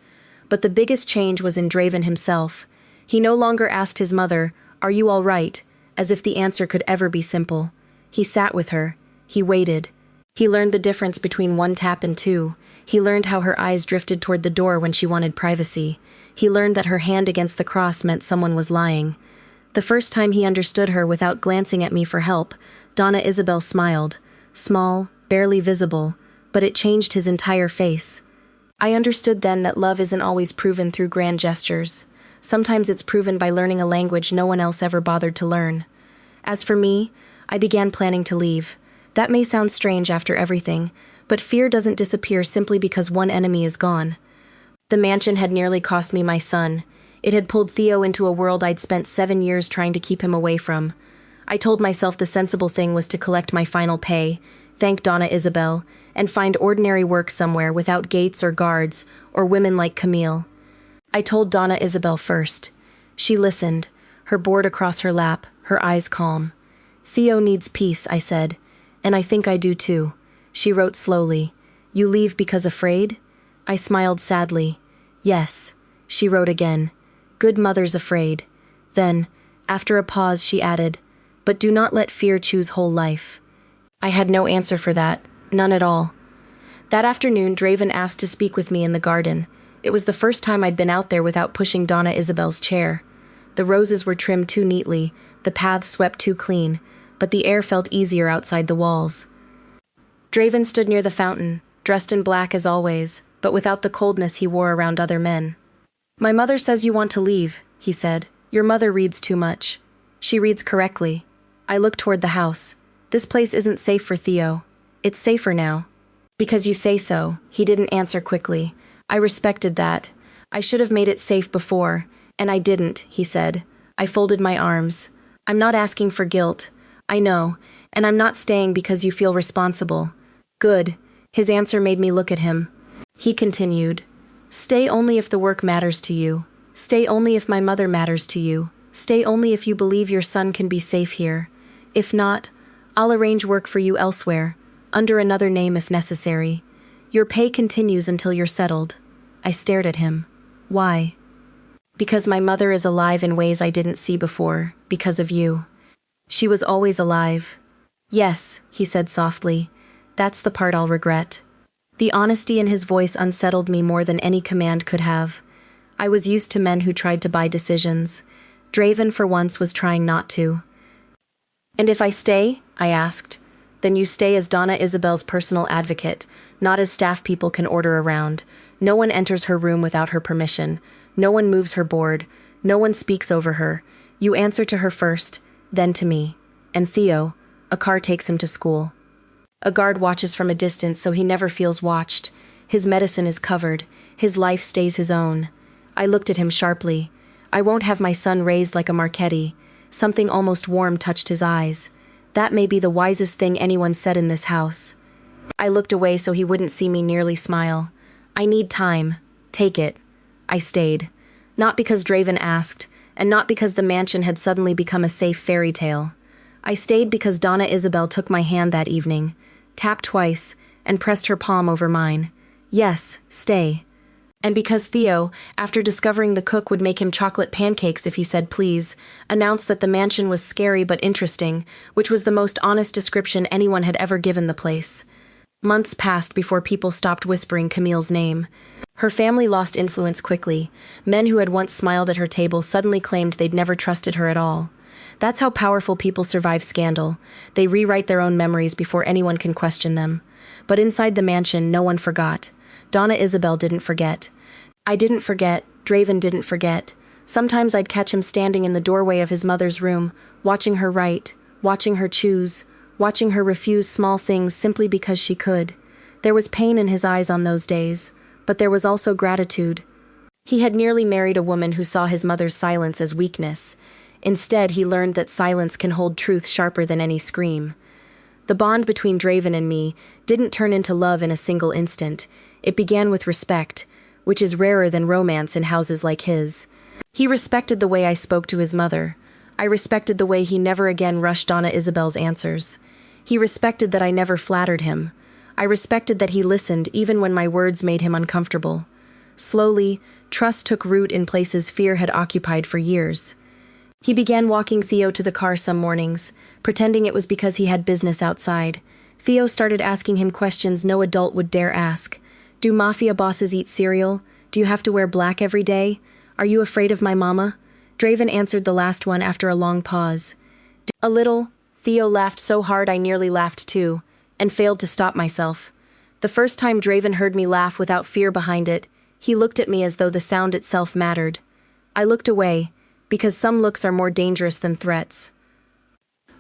But the biggest change was in Draven himself. He no longer asked his mother, "Are you all right?" as if the answer could ever be simple. He sat with her. He waited. He learned the difference between 1 tap and 2. He learned how her eyes drifted toward the door when she wanted privacy. He learned that her hand against the cross meant someone was lying. The first time he understood her without glancing at me for help, Donna Isabel smiled. Small, barely visible, but it changed his entire face. I understood then that love isn't always proven through grand gestures. Sometimes it's proven by learning a language no one else ever bothered to learn. As for me, I began planning to leave. That may sound strange after everything, but fear doesn't disappear simply because one enemy is gone. The mansion had nearly cost me my son. It had pulled Theo into a world I'd spent 7 years trying to keep him away from. I told myself the sensible thing was to collect my final pay, thank Donna Isabel, and find ordinary work somewhere without gates or guards or women like Camille. I told Donna Isabel first. She listened, her board across her lap, her eyes calm. Theo needs peace, I said, and I think I do too. She wrote slowly. You leave because afraid? I smiled sadly. Yes. She wrote again. Good mother's afraid. Then, after a pause, she added, but do not let fear choose whole life. I had no answer for that, none at all. That afternoon, Draven asked to speak with me in the garden. It was the first time I'd been out there without pushing Donna Isabel's chair. The roses were trimmed too neatly, the paths swept too clean, but the air felt easier outside the walls. Draven stood near the fountain, dressed in black as always, but without the coldness he wore around other men. My mother says you want to leave, he said. Your mother reads too much. She reads correctly. I looked toward the house. This place isn't safe for Theo. It's safer now. Because you say so, he didn't answer quickly. I respected that. I should have made it safe before, and I didn't, he said. I folded my arms. I'm not asking for guilt. I know, and I'm not staying because you feel responsible. Good. His answer made me look at him. He continued. Stay only if the work matters to you. Stay only if my mother matters to you. Stay only if you believe your son can be safe here. If not, I'll arrange work for you elsewhere, under another name if necessary. Your pay continues until you're settled. I stared at him. Why? Because my mother is alive in ways I didn't see before, because of you. She was always alive. Yes, he said softly. That's the part I'll regret. The honesty in his voice unsettled me more than any command could have. I was used to men who tried to buy decisions. Draven, for once, was trying not to. And if I stay? I asked. Then you stay as Donna Isabel's personal advocate, not as staff people can order around. No one enters her room without her permission. No one moves her board. No one speaks over her. You answer to her first, then to me. And Theo, a car takes him to school. A guard watches from a distance so he never feels watched. His medicine is covered. His life stays his own. I looked at him sharply. I won't have my son raised like a Marchetti. Something almost warm touched his eyes. That may be the wisest thing anyone said in this house. I looked away so he wouldn't see me nearly smile. I need time. Take it. I stayed. Not because Draven asked, and not because the mansion had suddenly become a safe fairy tale. I stayed because Donna Isabel took my hand that evening, tapped twice, and pressed her palm over mine. Yes, stay. And because Theo, after discovering the cook would make him chocolate pancakes if he said please, announced that the mansion was scary but interesting, which was the most honest description anyone had ever given the place. Months passed before people stopped whispering Camille's name. Her family lost influence quickly. Men who had once smiled at her table suddenly claimed they'd never trusted her at all. That's how powerful people survive scandal. They rewrite their own memories before anyone can question them. But inside the mansion, no one forgot. Donna Isabel didn't forget. I didn't forget. Draven didn't forget. Sometimes I'd catch him standing in the doorway of his mother's room, watching her write, watching her choose, watching her refuse small things simply because she could. There was pain in his eyes on those days, but there was also gratitude. He had nearly married a woman who saw his mother's silence as weakness. Instead, he learned that silence can hold truth sharper than any scream. The bond between Draven and me didn't turn into love in a single instant. It began with respect, which is rarer than romance in houses like his. He respected the way I spoke to his mother. I respected the way he never again rushed Donna Isabel's answers. He respected that I never flattered him. I respected that he listened even when my words made him uncomfortable. Slowly, trust took root in places fear had occupied for years. He began walking Theo to the car some mornings, pretending it was because he had business outside. Theo started asking him questions no adult would dare ask. Do mafia bosses eat cereal? Do you have to wear black every day? Are you afraid of my mama? Draven answered the last one after a long pause. A little. Theo laughed so hard I nearly laughed too, and failed to stop myself. The first time Draven heard me laugh without fear behind it, he looked at me as though the sound itself mattered. I looked away, because some looks are more dangerous than threats.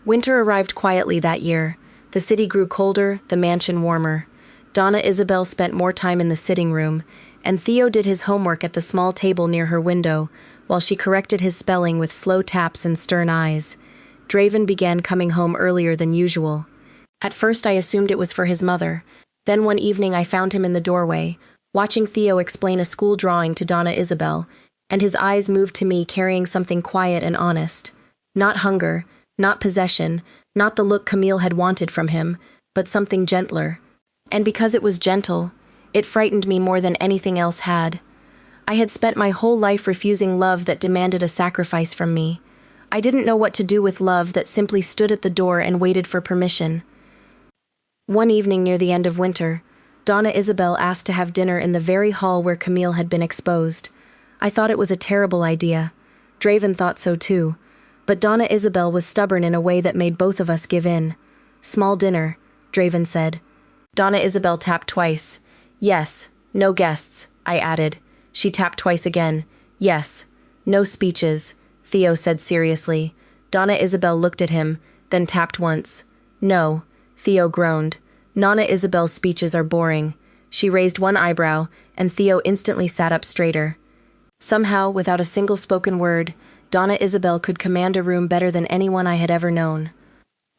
Winter arrived quietly that year. The city grew colder, the mansion warmer. Donna Isabel spent more time in the sitting room, and Theo did his homework at the small table near her window, while she corrected his spelling with slow taps and stern eyes. Draven began coming home earlier than usual. At first I assumed it was for his mother. Then one evening I found him in the doorway, watching Theo explain a school drawing to Donna Isabel, and his eyes moved to me carrying something quiet and honest. Not hunger, not possession, not the look Camille had wanted from him, but something gentler. And because it was gentle, it frightened me more than anything else had. I had spent my whole life refusing love that demanded a sacrifice from me. I didn't know what to do with love that simply stood at the door and waited for permission. One evening near the end of winter, Donna Isabel asked to have dinner in the very hall where Camille had been exposed. I thought it was a terrible idea. Draven thought so too. But Donna Isabel was stubborn in a way that made both of us give in. "Small dinner," Draven said. Donna Isabel tapped twice. "Yes, no guests," I added. She tapped twice again. "Yes, no speeches," Theo said seriously. Donna Isabel looked at him, then tapped once. "No," Theo groaned. "Donna Isabel's speeches are boring." She raised one eyebrow, and Theo instantly sat up straighter. Somehow, without a single spoken word, Donna Isabel could command a room better than anyone I had ever known.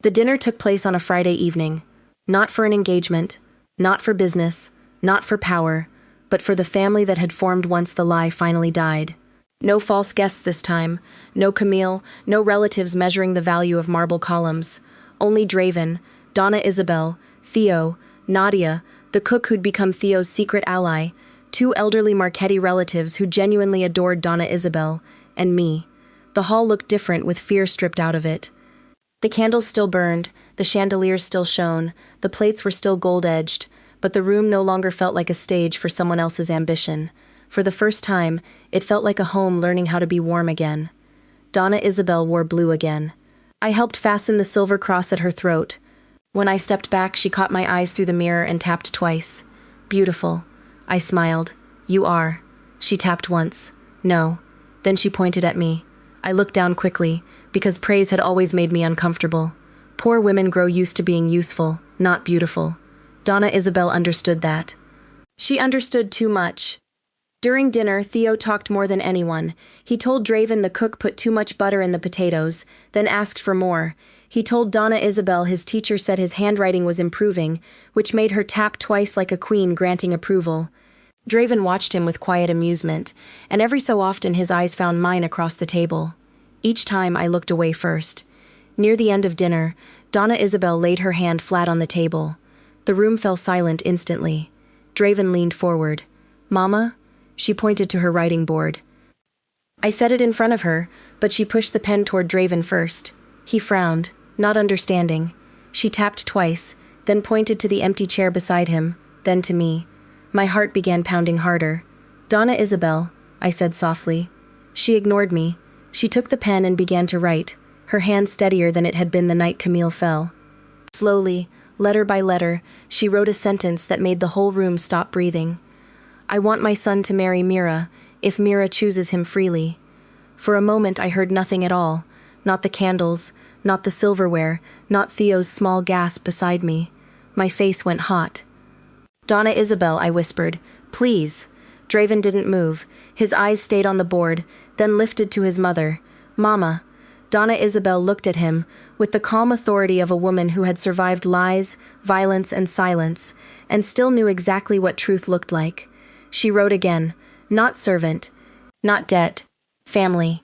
The dinner took place on a Friday evening. Not for an engagement, not for business, not for power, but for the family that had formed once the lie finally died. No false guests this time, no Camille, no relatives measuring the value of marble columns. Only Draven, Donna Isabel, Theo, Nadia, the cook who'd become Theo's secret ally, two elderly Marchetti relatives who genuinely adored Donna Isabel, and me. The hall looked different with fear stripped out of it. The candles still burned, the chandeliers still shone, the plates were still gold-edged, but the room no longer felt like a stage for someone else's ambition. For the first time, it felt like a home learning how to be warm again. Donna Isabel wore blue again. I helped fasten the silver cross at her throat. When I stepped back, she caught my eyes through the mirror and tapped twice. "Beautiful." I smiled. "You are." She tapped once. "No." Then she pointed at me. I looked down quickly, because praise had always made me uncomfortable. Poor women grow used to being useful, not beautiful. Donna Isabel understood that. She understood too much. During dinner, Theo talked more than anyone. He told Draven the cook put too much butter in the potatoes, then asked for more. He told Donna Isabel his teacher said his handwriting was improving, which made her tap twice like a queen granting approval. Draven watched him with quiet amusement, and every so often his eyes found mine across the table. Each time I looked away first. Near the end of dinner, Donna Isabel laid her hand flat on the table. The room fell silent instantly. Draven leaned forward. "Mama?" She pointed to her writing board. I set it in front of her, but she pushed the pen toward Draven first. He frowned, not understanding. She tapped twice, then pointed to the empty chair beside him, then to me. My heart began pounding harder. "Donna Isabel," I said softly. She ignored me. She took the pen and began to write, her hand steadier than it had been the night Camille fell. Slowly, letter by letter, she wrote a sentence that made the whole room stop breathing. "I want my son to marry Mira, if Mira chooses him freely." For a moment I heard nothing at all, not the candles, not the silverware, not Theo's small gasp beside me. My face went hot. "Donna Isabel," I whispered, "please." Draven didn't move. His eyes stayed on the board, then lifted to his mother. "Mama." Donna Isabel looked at him, with the calm authority of a woman who had survived lies, violence, and silence, and still knew exactly what truth looked like. She wrote again, "Not servant, not debt, family."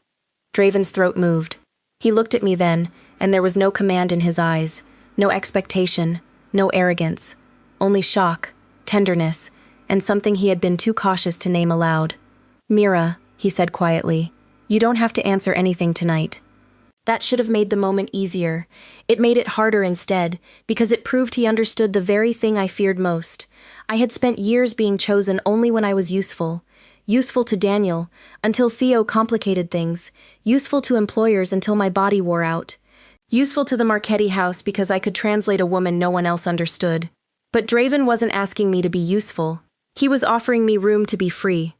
Draven's throat moved. He looked at me then, and there was no command in his eyes, no expectation, no arrogance, only shock, tenderness, and something he had been too cautious to name aloud. "Mira," he said quietly, "you don't have to answer anything tonight." That should have made the moment easier. It made it harder instead, because it proved he understood the very thing I feared most. I had spent years being chosen only when I was useful. Useful to Daniel, until Theo complicated things. Useful to employers until my body wore out. Useful to the Marchetti house because I could translate a woman no one else understood. But Draven wasn't asking me to be useful. He was offering me room to be free.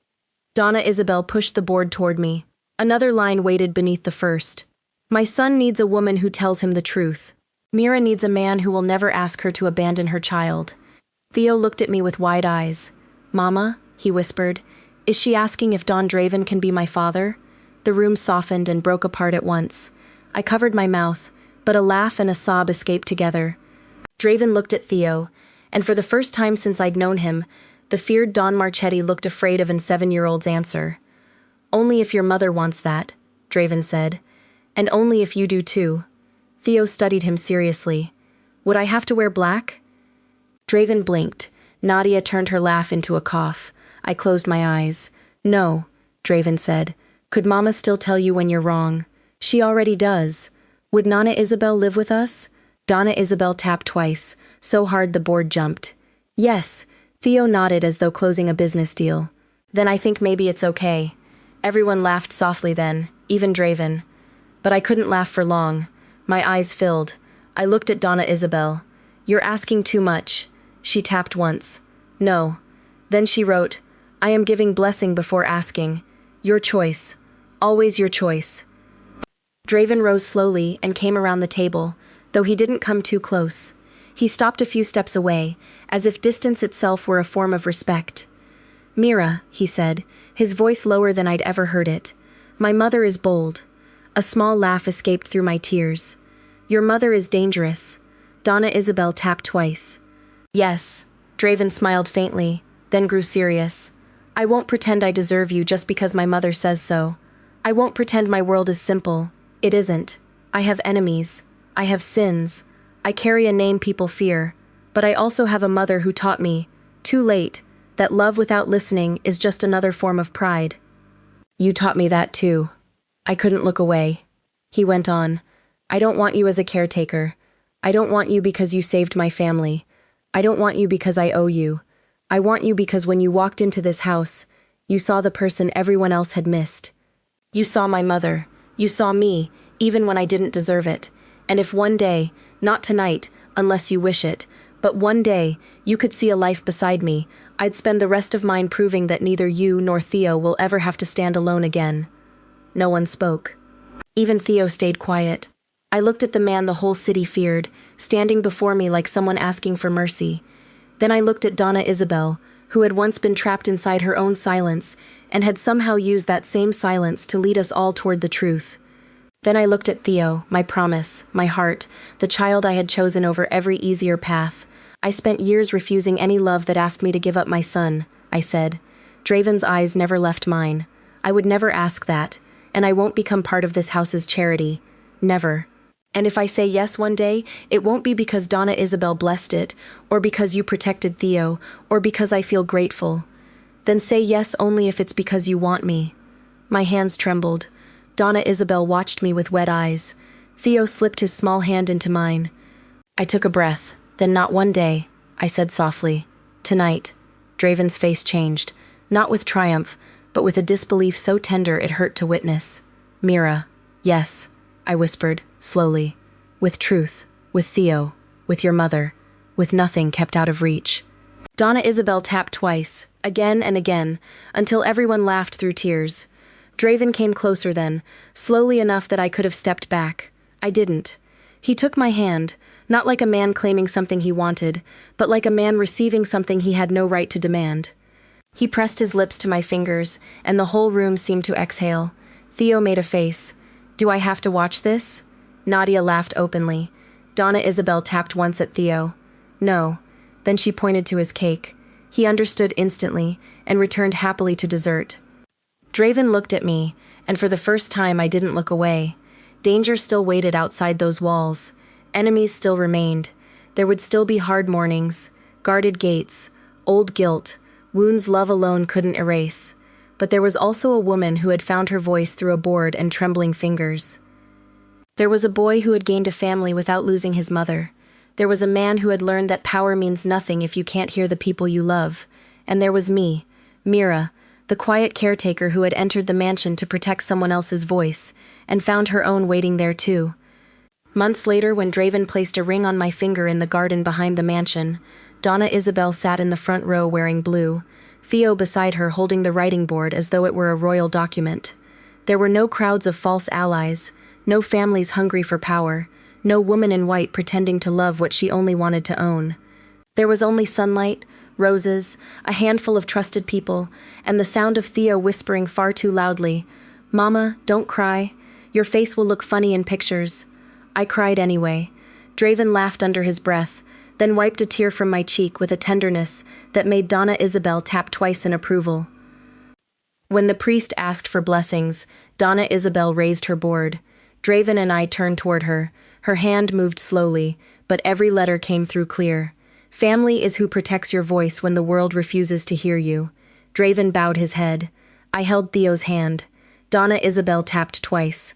Donna Isabel pushed the board toward me. Another line waited beneath the first. My son needs a woman who tells him the truth. Mira needs a man who will never ask her to abandon her child. Theo looked at me with wide eyes. Mama, he whispered, is she asking if Don Draven can be my father? The room softened and broke apart at once. I covered my mouth, but a laugh and a sob escaped together. Draven looked at Theo, and for the first time since I'd known him, the feared Don Marchetti looked afraid of an 7-year-old's answer. Only if your mother wants that, Draven said, and only if you do too. Theo studied him seriously. Would I have to wear black? Draven blinked. Nadia turned her laugh into a cough. I closed my eyes. No, Draven said. Could Mama still tell you when you're wrong? She already does. Would Nana Isabel live with us? Donna Isabel tapped twice, so hard the board jumped. Yes, Theo nodded as though closing a business deal. Then I think maybe it's okay. Everyone laughed softly then, even Draven. But I couldn't laugh for long. My eyes filled. I looked at Donna Isabel. You're asking too much. She tapped once. No. Then she wrote, I am giving blessing before asking. Your choice. Always your choice. Draven rose slowly and came around the table, though he didn't come too close. He stopped a few steps away, as if distance itself were a form of respect. Mira, he said, his voice lower than I'd ever heard it. My mother is bold. A small laugh escaped through my tears. Your mother is dangerous. Donna Isabel tapped twice. Yes, Draven smiled faintly, then grew serious. I won't pretend I deserve you just because my mother says so. I won't pretend my world is simple. It isn't. I have enemies. I have sins. I carry a name people fear. But I also have a mother who taught me, too late, that love without listening is just another form of pride. You taught me that too. I couldn't look away. He went on. I don't want you as a caretaker. I don't want you because you saved my family. I don't want you because I owe you. I want you because when you walked into this house, you saw the person everyone else had missed. You saw my mother. You saw me, even when I didn't deserve it. And if one day, not tonight, unless you wish it, but one day, you could see a life beside me, I'd spend the rest of mine proving that neither you nor Theo will ever have to stand alone again. No one spoke. Even Theo stayed quiet. I looked at the man the whole city feared, standing before me like someone asking for mercy. Then I looked at Donna Isabel, who had once been trapped inside her own silence, and had somehow used that same silence to lead us all toward the truth. Then I looked at Theo, my promise, my heart, the child I had chosen over every easier path. I spent years refusing any love that asked me to give up my son, I said. Draven's eyes never left mine. I would never ask that, and I won't become part of this house's charity. Never. And if I say yes one day, it won't be because Donna Isabel blessed it, or because you protected Theo, or because I feel grateful. Then say yes only if it's because you want me. My hands trembled. Donna Isabel watched me with wet eyes. Theo slipped his small hand into mine. I took a breath. Then not one day, I said softly. Tonight. Draven's face changed, not with triumph, but with a disbelief so tender it hurt to witness. Mira. Yes, I whispered, slowly. With truth, with Theo, with your mother, with nothing kept out of reach. Donna Isabel tapped twice, again and again, until everyone laughed through tears. Draven came closer then, slowly enough that I could have stepped back. I didn't. He took my hand, not like a man claiming something he wanted, but like a man receiving something he had no right to demand. He pressed his lips to my fingers, and the whole room seemed to exhale. Theo made a face. Do I have to watch this? Nadia laughed openly. Donna Isabel tapped once at Theo. No. Then she pointed to his cake. He understood instantly, and returned happily to dessert. Draven looked at me, and for the first time I didn't look away. Danger still waited outside those walls. Enemies still remained. There would still be hard mornings, guarded gates, old guilt, wounds love alone couldn't erase. But there was also a woman who had found her voice through a board and trembling fingers. There was a boy who had gained a family without losing his mother. There was a man who had learned that power means nothing if you can't hear the people you love. And there was me, Mira, the quiet caretaker who had entered the mansion to protect someone else's voice, and found her own waiting there too. Months later, when Draven placed a ring on my finger in the garden behind the mansion, Donna Isabel sat in the front row wearing blue, Theo beside her holding the writing board as though it were a royal document. There were no crowds of false allies, no families hungry for power, no woman in white pretending to love what she only wanted to own. There was only sunlight, roses, a handful of trusted people, and the sound of Theo whispering far too loudly, "Mama, don't cry. Your face will look funny in pictures." I cried anyway. Draven laughed under his breath, then wiped a tear from my cheek with a tenderness that made Donna Isabel tap twice in approval. When the priest asked for blessings, Donna Isabel raised her board. Draven and I turned toward her. Her hand moved slowly, but every letter came through clear. Family is who protects your voice when the world refuses to hear you. Draven bowed his head. I held Theo's hand. Donna Isabel tapped twice.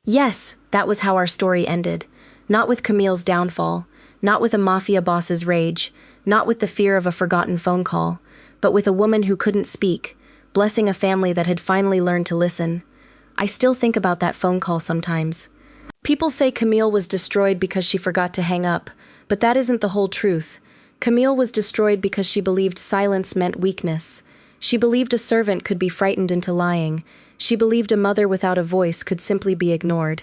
Yes, that was how our story ended. Not with Camille's downfall, not with a mafia boss's rage, not with the fear of a forgotten phone call, but with a woman who couldn't speak, blessing a family that had finally learned to listen. I still think about that phone call sometimes. People say Camille was destroyed because she forgot to hang up, but that isn't the whole truth. Camille was destroyed because she believed silence meant weakness. She believed a servant could be frightened into lying. She believed a mother without a voice could simply be ignored.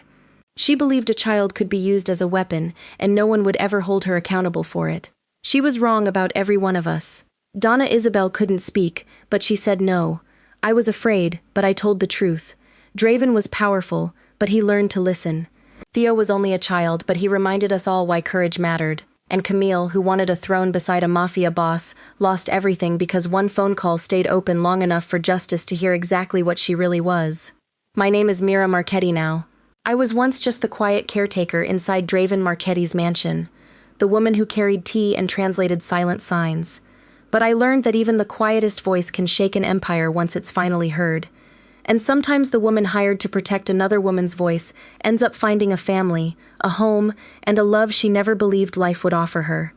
She believed a child could be used as a weapon, and no one would ever hold her accountable for it. She was wrong about every one of us. Donna Isabel couldn't speak, but she said no. I was afraid, but I told the truth. Draven was powerful, but he learned to listen. Theo was only a child, but he reminded us all why courage mattered. And Camille, who wanted a throne beside a mafia boss, lost everything because one phone call stayed open long enough for justice to hear exactly what she really was. My name is Mira Marchetti now. I was once just the quiet caretaker inside Draven Marchetti's mansion, the woman who carried tea and translated silent signs. But I learned that even the quietest voice can shake an empire once it's finally heard. And sometimes the woman hired to protect another woman's voice ends up finding a family, a home, and a love she never believed life would offer her.